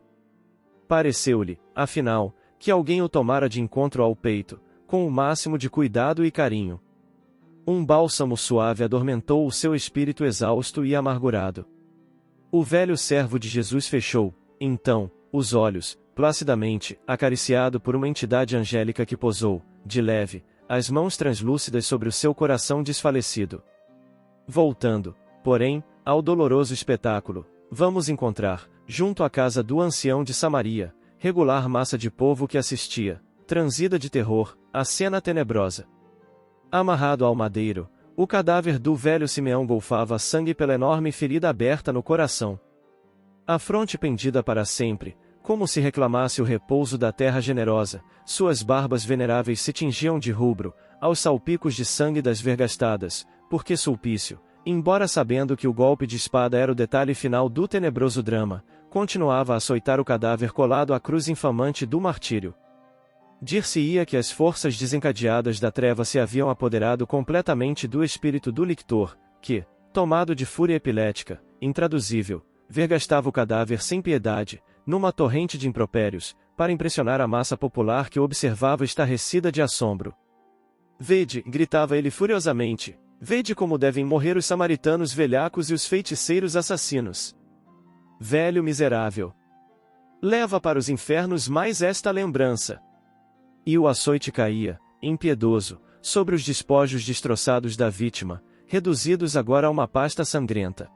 Pareceu-lhe, afinal, que alguém o tomara de encontro ao peito, com o máximo de cuidado e carinho. Um bálsamo suave adormentou o seu espírito exausto e amargurado. O velho servo de Jesus fechou, então, os olhos, placidamente, acariciado por uma entidade angélica que pousou, de leve, as mãos translúcidas sobre o seu coração desfalecido. Voltando, porém, ao doloroso espetáculo, vamos encontrar, junto à casa do ancião de Samaria, regular massa de povo que assistia, transida de terror, a cena tenebrosa. Amarrado ao madeiro, o cadáver do velho Simeão golfava sangue pela enorme ferida aberta no coração. A fronte pendida para sempre, como se reclamasse o repouso da terra generosa, suas barbas veneráveis se tingiam de rubro, aos salpicos de sangue das vergastadas, porque Sulpício, embora sabendo que o golpe de espada era o detalhe final do tenebroso drama, continuava a açoitar o cadáver colado à cruz infamante do martírio. Dir-se-ia que as forças desencadeadas da treva se haviam apoderado completamente do espírito do lictor, que, tomado de fúria epilética, intraduzível, vergastava o cadáver sem piedade, numa torrente de impropérios, para impressionar a massa popular que o observava estarrecida de assombro. Vede, gritava ele furiosamente, vede como devem morrer os samaritanos velhacos e os feiticeiros assassinos. Velho miserável! Leva para os infernos mais esta lembrança. E o açoite caía, impiedoso, sobre os despojos destroçados da vítima, reduzidos agora a uma pasta sangrenta.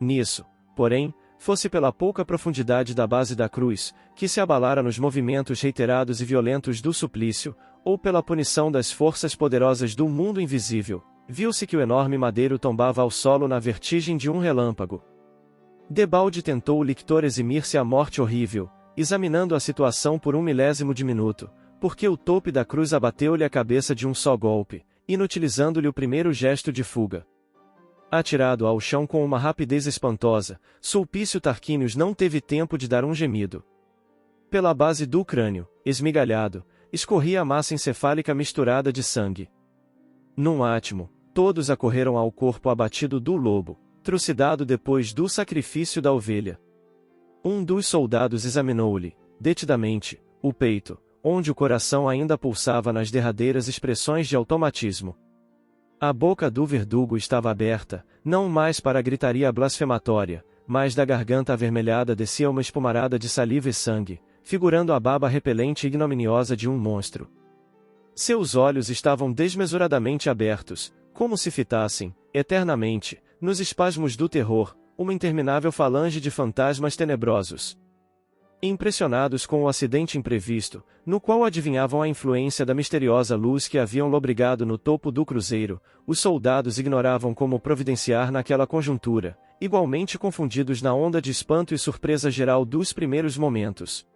Nisso, porém, fosse pela pouca profundidade da base da cruz, que se abalara nos movimentos reiterados e violentos do suplício, ou pela punição das forças poderosas do mundo invisível, viu-se que o enorme madeiro tombava ao solo na vertigem de um relâmpago. Debalde tentou o lictor eximir-se à morte horrível, examinando a situação por um milésimo de minuto, porque o tope da cruz abateu-lhe a cabeça de um só golpe, inutilizando-lhe o primeiro gesto de fuga. Atirado ao chão com uma rapidez espantosa, Sulpício Tarquínios não teve tempo de dar um gemido. Pela base do crânio, esmigalhado, escorria a massa encefálica misturada de sangue. Num átimo, todos acorreram ao corpo abatido do lobo, trucidado depois do sacrifício da ovelha. Um dos soldados examinou-lhe, detidamente, o peito, onde o coração ainda pulsava nas derradeiras expressões de automatismo. A boca do verdugo estava aberta, não mais para a gritaria blasfematória, mas da garganta avermelhada descia uma espumarada de saliva e sangue, figurando a baba repelente e ignominiosa de um monstro. Seus olhos estavam desmesuradamente abertos, como se fitassem, eternamente, nos espasmos do terror, uma interminável falange de fantasmas tenebrosos. Impressionados com o acidente imprevisto, no qual adivinhavam a influência da misteriosa luz que haviam lobrigado no topo do cruzeiro, os soldados ignoravam como providenciar naquela conjuntura, igualmente confundidos na onda de espanto e surpresa geral dos primeiros momentos.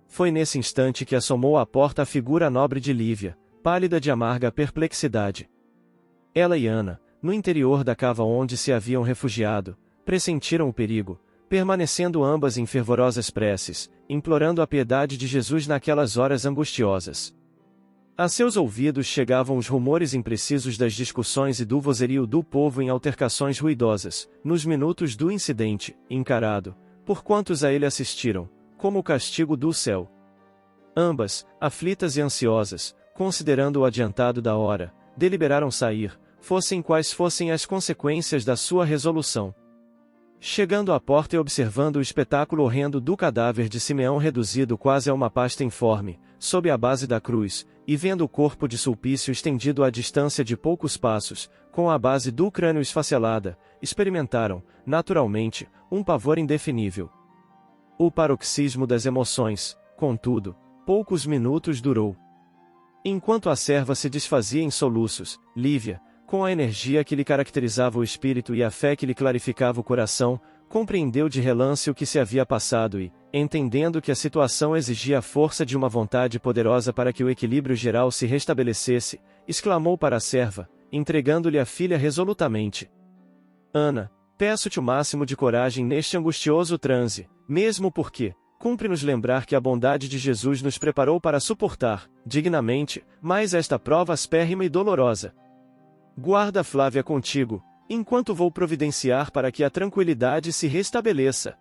Foi nesse instante que assomou à porta a figura nobre de Lívia, pálida de amarga perplexidade. Ela e Ana, no interior da cava onde se haviam refugiado, pressentiram o perigo, permanecendo ambas em fervorosas preces, implorando a piedade de Jesus naquelas horas angustiosas. A seus ouvidos chegavam os rumores imprecisos das discussões e do vozerio do povo em altercações ruidosas, nos minutos do incidente, encarado, por quantos a ele assistiram, como o castigo do céu. Ambas, aflitas e ansiosas, considerando o adiantado da hora, deliberaram sair, fossem quais fossem as consequências da sua resolução. Chegando à porta e observando o espetáculo horrendo do cadáver de Simeão reduzido quase a uma pasta informe, sob a base da cruz, e vendo o corpo de Sulpício estendido à distância de poucos passos, com a base do crânio esfacelada, experimentaram, naturalmente, um pavor indefinível. O paroxismo das emoções, contudo, poucos minutos durou. Enquanto a serva se desfazia em soluços, Lívia, com a energia que lhe caracterizava o espírito e a fé que lhe clarificava o coração, compreendeu de relance o que se havia passado e, entendendo que a situação exigia a força de uma vontade poderosa para que o equilíbrio geral se restabelecesse, exclamou para a serva, entregando-lhe a filha resolutamente: Ana, peço-te o máximo de coragem neste angustioso transe, mesmo porque, cumpre-nos lembrar que a bondade de Jesus nos preparou para suportar, dignamente, mais esta prova aspérrima e dolorosa. Guarda Flávia contigo, enquanto vou providenciar para que a tranquilidade se restabeleça.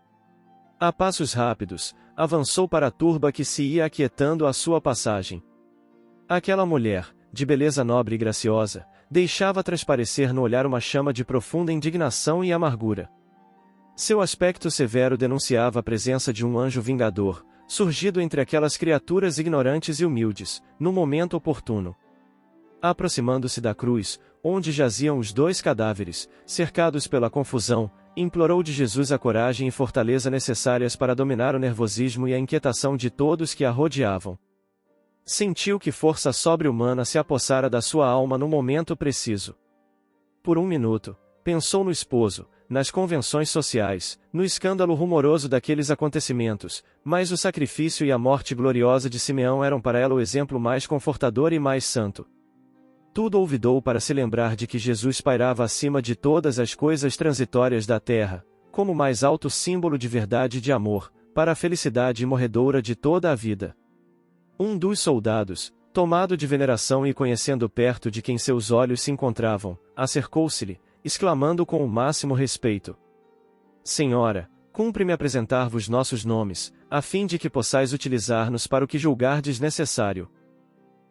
A passos rápidos, avançou para a turba que se ia aquietando à sua passagem. Aquela mulher, de beleza nobre e graciosa, deixava transparecer no olhar uma chama de profunda indignação e amargura. Seu aspecto severo denunciava a presença de um anjo vingador, surgido entre aquelas criaturas ignorantes e humildes, no momento oportuno. Aproximando-se da cruz, onde jaziam os dois cadáveres, cercados pela confusão, implorou de Jesus a coragem e fortaleza necessárias para dominar o nervosismo e a inquietação de todos que a rodeavam. Sentiu que força sobre-humana se apossara da sua alma no momento preciso. Por um minuto, pensou no esposo, nas convenções sociais, no escândalo rumoroso daqueles acontecimentos, mas o sacrifício e a morte gloriosa de Simeão eram para ela o exemplo mais confortador e mais santo. Tudo olvidou para se lembrar de que Jesus pairava acima de todas as coisas transitórias da terra, como o mais alto símbolo de verdade e de amor, para a felicidade imorredoura de toda a vida. Um dos soldados, tomado de veneração e conhecendo perto de quem seus olhos se encontravam, acercou-se-lhe, exclamando com o máximo respeito: Senhora, cumpre-me apresentar-vos nossos nomes, a fim de que possais utilizar-nos para o que julgardes necessário.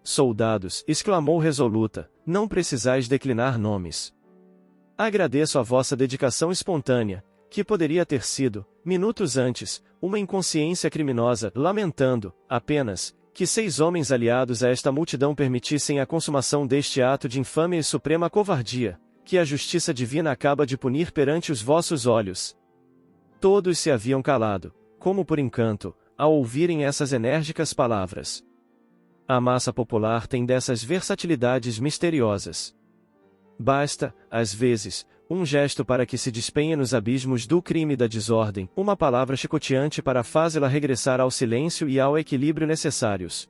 Soldados, exclamou resoluta, não precisais declinar nomes. Agradeço a vossa dedicação espontânea, que poderia ter sido, minutos antes, uma inconsciência criminosa, lamentando, apenas, que 6 homens aliados a esta multidão permitissem a consumação deste ato de infâmia e suprema covardia, que a justiça divina acaba de punir perante os vossos olhos. Todos se haviam calado, como por encanto, ao ouvirem essas enérgicas palavras. A massa popular tem dessas versatilidades misteriosas. Basta, às vezes, um gesto para que se despenhe nos abismos do crime e da desordem, uma palavra chicoteante para fazê-la regressar ao silêncio e ao equilíbrio necessários.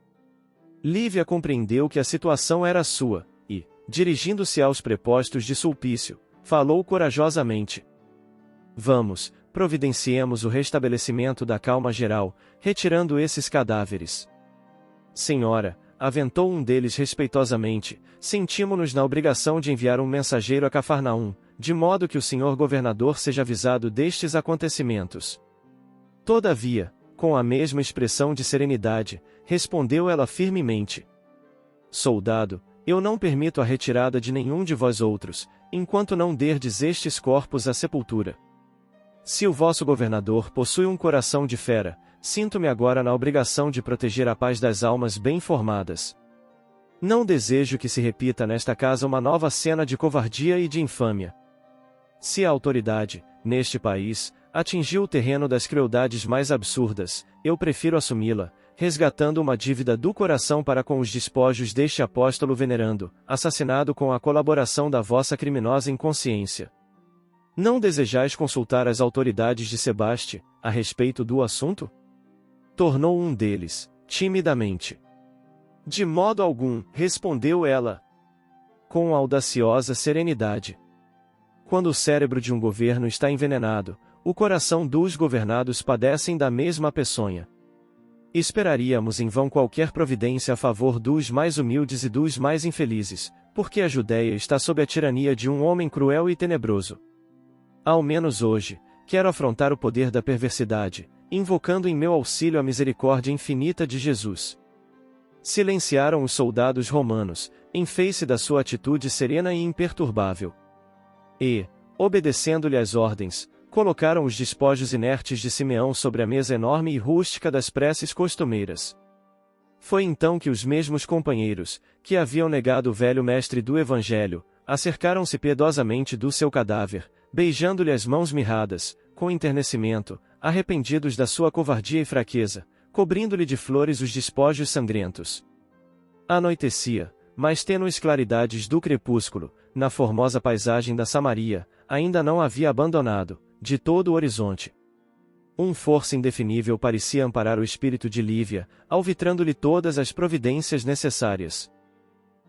Lívia compreendeu que a situação era sua, e, dirigindo-se aos prepostos de Sulpício, falou corajosamente: Vamos, providenciemos o restabelecimento da calma geral, retirando esses cadáveres. Senhora, aventou um deles respeitosamente, sentimos-nos na obrigação de enviar um mensageiro a Cafarnaum, de modo que o senhor governador seja avisado destes acontecimentos. Todavia, com a mesma expressão de serenidade, respondeu ela firmemente: Soldado, eu não permito a retirada de nenhum de vós outros, enquanto não derdes estes corpos à sepultura. Se o vosso governador possui um coração de fera, sinto-me agora na obrigação de proteger a paz das almas bem formadas. Não desejo que se repita nesta casa uma nova cena de covardia e de infâmia. Se a autoridade, neste país, atingiu o terreno das crueldades mais absurdas, eu prefiro assumi-la, resgatando uma dívida do coração para com os despojos deste apóstolo venerando, assassinado com a colaboração da vossa criminosa inconsciência. Não desejais consultar as autoridades de Sebaste, a respeito do assunto? Tornou um deles, timidamente. De modo algum, respondeu ela. Com audaciosa serenidade. Quando o cérebro de um governo está envenenado, o coração dos governados padecem da mesma peçonha. Esperaríamos em vão qualquer providência a favor dos mais humildes e dos mais infelizes, porque a Judéia está sob a tirania de um homem cruel e tenebroso. Ao menos hoje, quero afrontar o poder da perversidade, invocando em meu auxílio a misericórdia infinita de Jesus. Silenciaram os soldados romanos, em face da sua atitude serena e imperturbável. E, obedecendo-lhe às ordens, colocaram os despojos inertes de Simeão sobre a mesa enorme e rústica das preces costumeiras. Foi então que os mesmos companheiros, que haviam negado o velho mestre do Evangelho, acercaram-se piedosamente do seu cadáver, beijando-lhe as mãos mirradas, com enternecimento, arrependidos da sua covardia e fraqueza, cobrindo-lhe de flores os despojos sangrentos. Anoitecia, mas tênues claridades do crepúsculo, na formosa paisagem da Samaria, ainda não havia abandonado, de todo o horizonte. Força indefinível parecia amparar o espírito de Lívia, alvitrando-lhe todas as providências necessárias.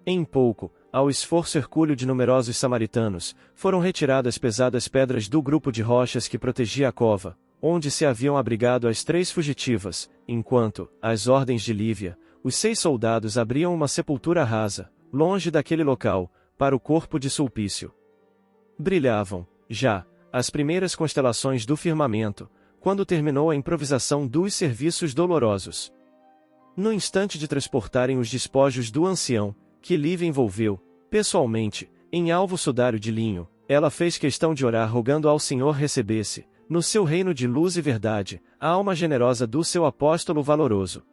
Em pouco, ao esforço hercúleo de numerosos samaritanos, foram retiradas pesadas pedras do grupo de rochas que protegia a cova, onde se haviam abrigado as 3 fugitivas, enquanto, às ordens de Lívia, os 6 soldados abriam uma sepultura rasa, longe daquele local, para o corpo de Sulpício. Brilhavam, já, as primeiras constelações do firmamento, quando terminou a improvisação dos serviços dolorosos. No instante de transportarem os despojos do ancião, que Lívia envolveu, pessoalmente, em alvo sudário de linho, ela fez questão de orar rogando ao Senhor recebesse, no seu reino de luz e verdade, a alma generosa do seu apóstolo valoroso.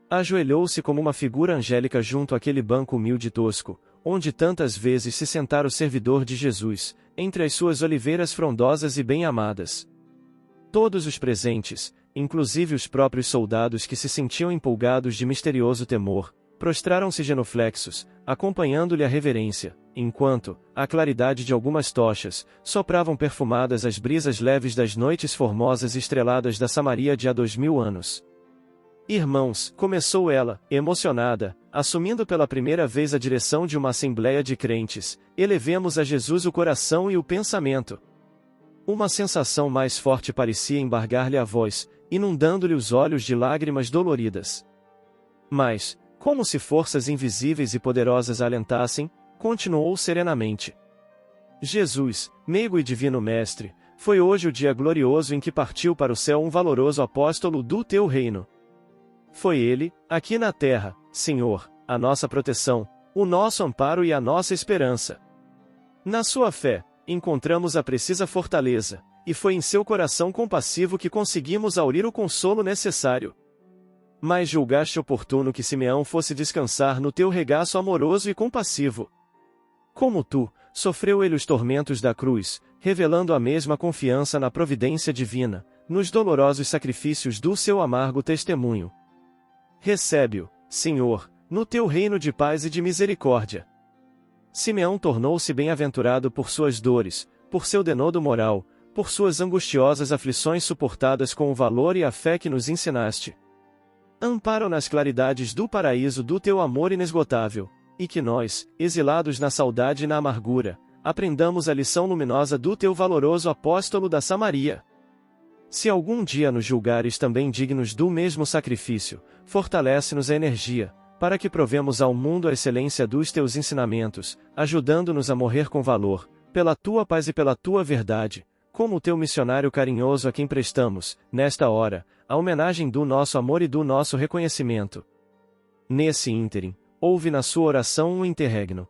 Ajoelhou-se como uma figura angélica junto àquele banco humilde e tosco, onde tantas vezes se sentara o servidor de Jesus, entre as suas oliveiras frondosas e bem-amadas. Todos os presentes, inclusive os próprios soldados que se sentiam empolgados de misterioso temor, prostraram-se genuflexos, acompanhando-lhe a reverência, enquanto, à claridade de algumas tochas, sopravam perfumadas as brisas leves das noites formosas e estreladas da Samaria de há 2000 anos. Irmãos, começou ela, emocionada, assumindo pela primeira vez a direção de uma assembleia de crentes, elevemos a Jesus o coração e o pensamento. Uma sensação mais forte parecia embargar-lhe a voz, inundando-lhe os olhos de lágrimas doloridas. Mas, como se forças invisíveis e poderosas a alentassem, continuou serenamente. Jesus, meigo e divino mestre, foi hoje o dia glorioso em que partiu para o céu um valoroso apóstolo do teu reino. Foi ele, aqui na terra, Senhor, a nossa proteção, o nosso amparo e a nossa esperança. Na sua fé, encontramos a precisa fortaleza, e foi em seu coração compassivo que conseguimos aurir o consolo necessário. Mas julgaste oportuno que Simeão fosse descansar no teu regaço amoroso e compassivo. Como tu, sofreu ele os tormentos da cruz, revelando a mesma confiança na providência divina, nos dolorosos sacrifícios do seu amargo testemunho. Recebe-o, Senhor, no teu reino de paz e de misericórdia. Simeão tornou-se bem-aventurado por suas dores, por seu denodo moral, por suas angustiosas aflições suportadas com o valor e a fé que nos ensinaste. Ampara-o nas claridades do paraíso do teu amor inesgotável, e que nós, exilados na saudade e na amargura, aprendamos a lição luminosa do teu valoroso apóstolo da Samaria. Se algum dia nos julgares também dignos do mesmo sacrifício, fortalece-nos a energia, para que provemos ao mundo a excelência dos teus ensinamentos, ajudando-nos a morrer com valor, pela tua paz e pela tua verdade, como o teu missionário carinhoso a quem prestamos, nesta hora, a homenagem do nosso amor e do nosso reconhecimento. Nesse ínterim, houve na sua oração um interregno.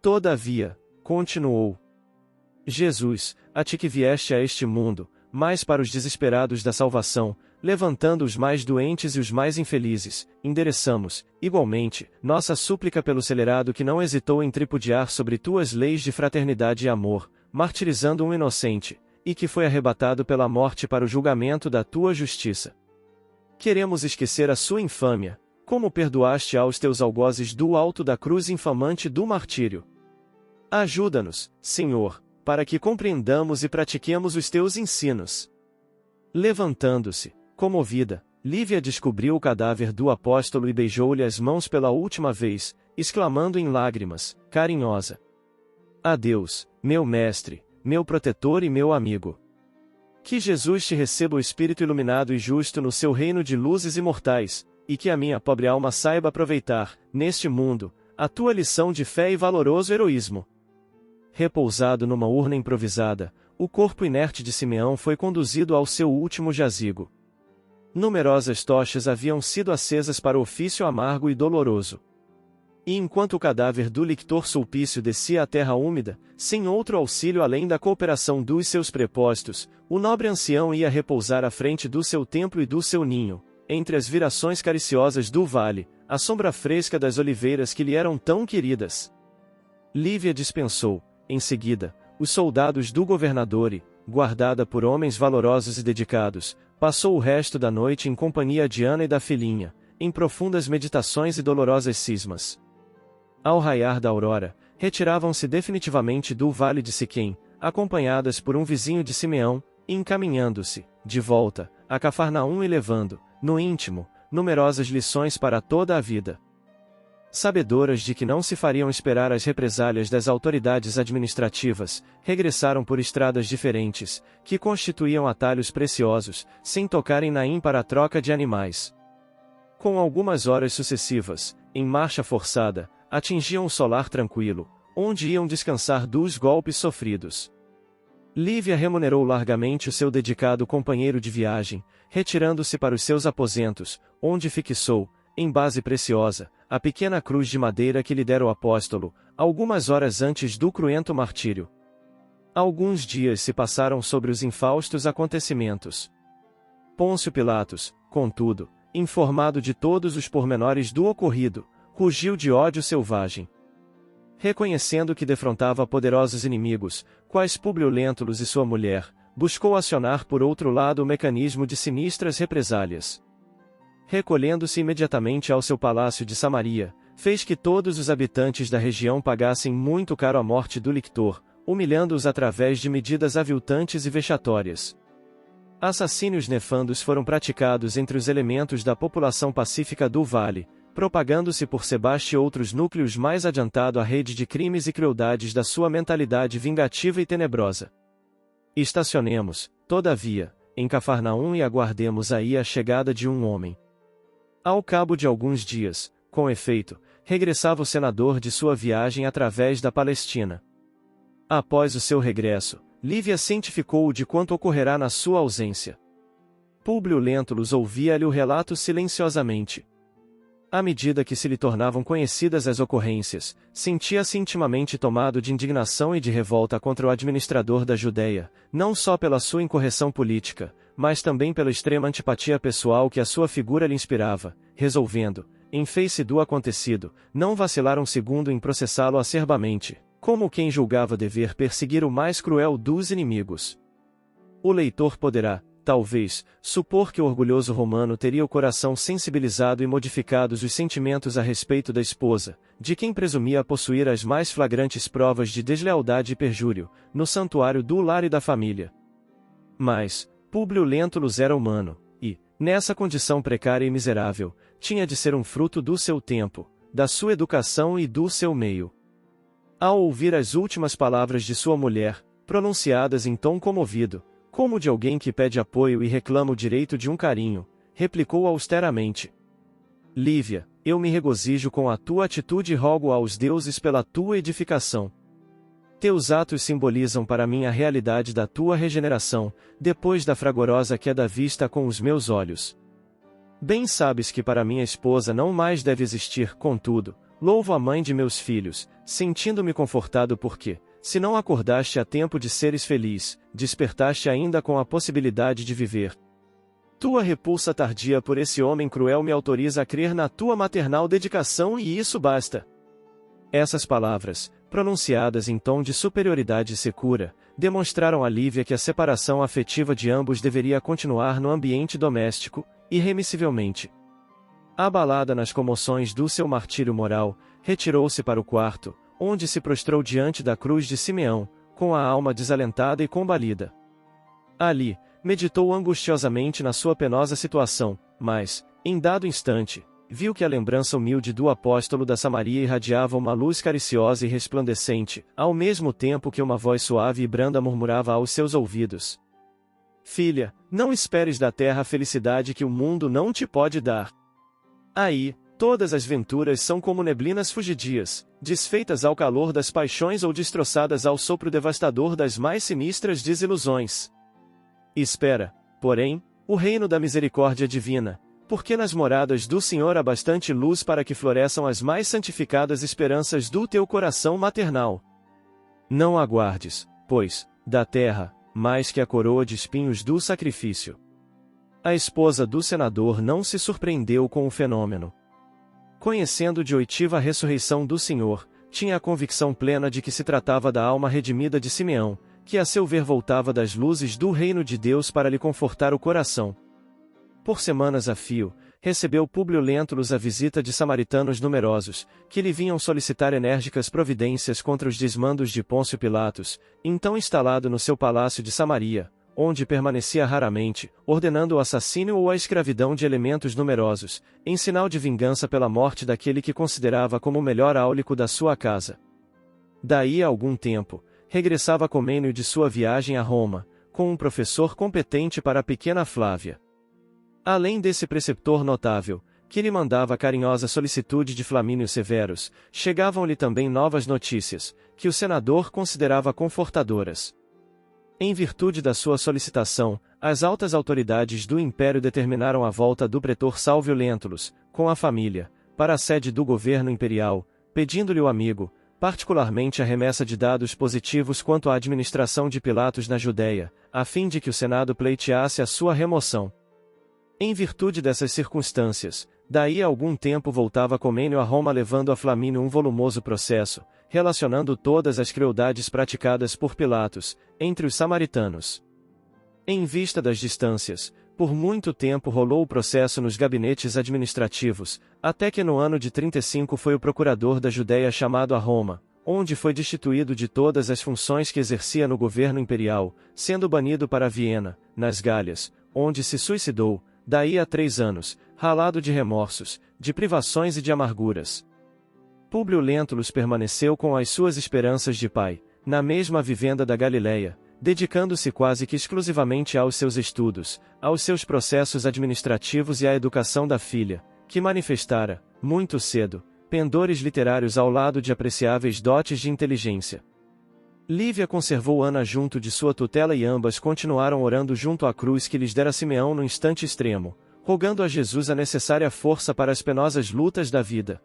Todavia, continuou: Jesus, a ti que vieste a este mundo, mas para os desesperados da salvação, levantando os mais doentes e os mais infelizes, endereçamos, igualmente, nossa súplica pelo celerado que não hesitou em tripudiar sobre tuas leis de fraternidade e amor, martirizando um inocente, e que foi arrebatado pela morte para o julgamento da tua justiça. Queremos esquecer a sua infâmia, como perdoaste aos teus algozes do alto da cruz infamante do martírio. Ajuda-nos, Senhor, para que compreendamos e pratiquemos os teus ensinos. Levantando-se, comovida, Lívia descobriu o cadáver do apóstolo e beijou-lhe as mãos pela última vez, exclamando em lágrimas, carinhosa: Adeus, meu mestre, meu protetor e meu amigo. Que Jesus te receba o espírito iluminado e justo no seu reino de luzes imortais, e que a minha pobre alma saiba aproveitar, neste mundo, a tua lição de fé e valoroso heroísmo. Repousado numa urna improvisada, o corpo inerte de Simeão foi conduzido ao seu último jazigo. Numerosas tochas haviam sido acesas para o ofício amargo e doloroso. E enquanto o cadáver do lictor Sulpício descia à terra úmida, sem outro auxílio além da cooperação dos seus prepostos, o nobre ancião ia repousar à frente do seu templo e do seu ninho, entre as virações cariciosas do vale, à sombra fresca das oliveiras que lhe eram tão queridas. Lívia dispensou, em seguida, os soldados do governador e, guardada por homens valorosos e dedicados, passou o resto da noite em companhia de Ana e da filhinha, em profundas meditações e dolorosas cismas. Ao raiar da aurora, retiravam-se definitivamente do vale de Siquém, acompanhadas por um vizinho de Simeão, e encaminhando-se, de volta, a Cafarnaum e levando, no íntimo, numerosas lições para toda a vida. Sabedoras de que não se fariam esperar as represálias das autoridades administrativas, regressaram por estradas diferentes, que constituíam atalhos preciosos, sem tocarem Naim para a troca de animais. Com algumas horas sucessivas, em marcha forçada, atingiam o solar tranquilo, onde iam descansar dos golpes sofridos. Lívia remunerou largamente o seu dedicado companheiro de viagem, retirando-se para os seus aposentos, onde fixou, em base preciosa, a pequena cruz de madeira que lhe dera o apóstolo, algumas horas antes do cruento martírio. Alguns dias se passaram sobre os infaustos acontecimentos. Pôncio Pilatos, contudo, informado de todos os pormenores do ocorrido, rugiu de ódio selvagem. Reconhecendo que defrontava poderosos inimigos, quais Públio Lentulus e sua mulher, buscou acionar por outro lado o mecanismo de sinistras represálias. Recolhendo-se imediatamente ao seu palácio de Samaria, fez que todos os habitantes da região pagassem muito caro a morte do lictor, humilhando-os através de medidas aviltantes e vexatórias. Assassínios nefandos foram praticados entre os elementos da população pacífica do vale, propagando-se por Sebaste outros núcleos mais adiantado a rede de crimes e crueldades da sua mentalidade vingativa e tenebrosa. Estacionemos, todavia, em Cafarnaum e aguardemos aí a chegada de um homem. Ao cabo de alguns dias, com efeito, regressava o senador de sua viagem através da Palestina. Após o seu regresso, Lívia cientificou-o de quanto ocorrerá na sua ausência. Públio Lentulus ouvia-lhe o relato silenciosamente. À medida que se lhe tornavam conhecidas as ocorrências, sentia-se intimamente tomado de indignação e de revolta contra o administrador da Judéia, não só pela sua incorreção política, mas também pela extrema antipatia pessoal que a sua figura lhe inspirava, resolvendo, em face do acontecido, não vacilar um segundo em processá-lo acerbamente, como quem julgava dever perseguir o mais cruel dos inimigos. O leitor poderá, talvez, supor que o orgulhoso romano teria o coração sensibilizado e modificados os sentimentos a respeito da esposa, de quem presumia possuir as mais flagrantes provas de deslealdade e perjúrio, no santuário do lar e da família. Mas, Públio Lentulus era humano, e, nessa condição precária e miserável, tinha de ser um fruto do seu tempo, da sua educação e do seu meio. Ao ouvir as últimas palavras de sua mulher, pronunciadas em tom comovido, como de alguém que pede apoio e reclama o direito de um carinho, replicou austeramente: Lívia, eu me regozijo com a tua atitude e rogo aos deuses pela tua edificação. Teus atos simbolizam para mim a realidade da tua regeneração, depois da fragorosa queda vista com os meus olhos. Bem sabes que para minha esposa não mais deve existir, contudo, louvo a mãe de meus filhos, sentindo-me confortado porque, se não acordaste a tempo de seres feliz, despertaste ainda com a possibilidade de viver. Tua repulsa tardia por esse homem cruel me autoriza a crer na tua maternal dedicação e isso basta. Essas palavras, pronunciadas em tom de superioridade secura, demonstraram a Lívia que a separação afetiva de ambos deveria continuar no ambiente doméstico, irremissivelmente. Abalada nas comoções do seu martírio moral, retirou-se para o quarto, onde se prostrou diante da cruz de Simeão, com a alma desalentada e combalida. Ali, meditou angustiosamente na sua penosa situação, mas, em dado instante, viu que a lembrança humilde do apóstolo da Samaria irradiava uma luz cariciosa e resplandecente, ao mesmo tempo que uma voz suave e branda murmurava aos seus ouvidos: Filha, não esperes da terra a felicidade que o mundo não te pode dar. Aí, todas as venturas são como neblinas fugidias, desfeitas ao calor das paixões ou destroçadas ao sopro devastador das mais sinistras desilusões. Espera, porém, o reino da misericórdia divina, porque nas moradas do Senhor há bastante luz para que floresçam as mais santificadas esperanças do teu coração maternal. Não aguardes, pois, da terra, mais que a coroa de espinhos do sacrifício. A esposa do senador não se surpreendeu com o fenômeno. Conhecendo de oitiva a ressurreição do Senhor, tinha a convicção plena de que se tratava da alma redimida de Simeão, que a seu ver voltava das luzes do reino de Deus para lhe confortar o coração. Por semanas a fio, recebeu Públio Lentulus a visita de samaritanos numerosos, que lhe vinham solicitar enérgicas providências contra os desmandos de Pôncio Pilatos, então instalado no seu palácio de Samaria, onde permanecia raramente, ordenando o assassínio ou a escravidão de elementos numerosos, em sinal de vingança pela morte daquele que considerava como o melhor áulico da sua casa. Daí a algum tempo, regressava Comênio de sua viagem a Roma, com um professor competente para a pequena Flávia. Além desse preceptor notável, que lhe mandava a carinhosa solicitude de Flamínio Severus, chegavam-lhe também novas notícias, que o senador considerava confortadoras. Em virtude da sua solicitação, as altas autoridades do império determinaram a volta do pretor Salvio Lentulus, com a família, para a sede do governo imperial, pedindo-lhe o amigo, particularmente a remessa de dados positivos quanto à administração de Pilatos na Judéia, a fim de que o Senado pleiteasse a sua remoção. Em virtude dessas circunstâncias, daí a algum tempo voltava Comênio a Roma levando a Flamínio um volumoso processo, relacionando todas as crueldades praticadas por Pilatos, entre os samaritanos. Em vista das distâncias, por muito tempo rolou o processo nos gabinetes administrativos, até que no ano de 35 foi o procurador da Judéia chamado a Roma, onde foi destituído de todas as funções que exercia no governo imperial, sendo banido para Viena, nas Gálias, onde se suicidou, daí a 3 anos, ralado de remorsos, de privações e de amarguras. Públio Lentulus permaneceu com as suas esperanças de pai, na mesma vivenda da Galileia, dedicando-se quase que exclusivamente aos seus estudos, aos seus processos administrativos e à educação da filha, que manifestara, muito cedo, pendores literários ao lado de apreciáveis dotes de inteligência. Lívia conservou Ana junto de sua tutela e ambas continuaram orando junto à cruz que lhes dera Simeão no instante extremo, rogando a Jesus a necessária força para as penosas lutas da vida.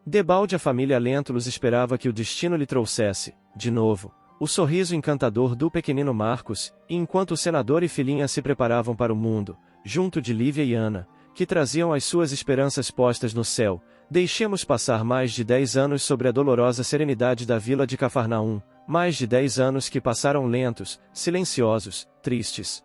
Debalde a família Lentulus esperava que o destino lhe trouxesse, de novo, o sorriso encantador do pequenino Marcos, e enquanto o senador e filhinha se preparavam para o mundo, junto de Lívia e Ana, que traziam as suas esperanças postas no céu, deixemos passar mais de 10 anos sobre a dolorosa serenidade da vila de Cafarnaum, mais de 10 anos que passaram lentos, silenciosos, tristes.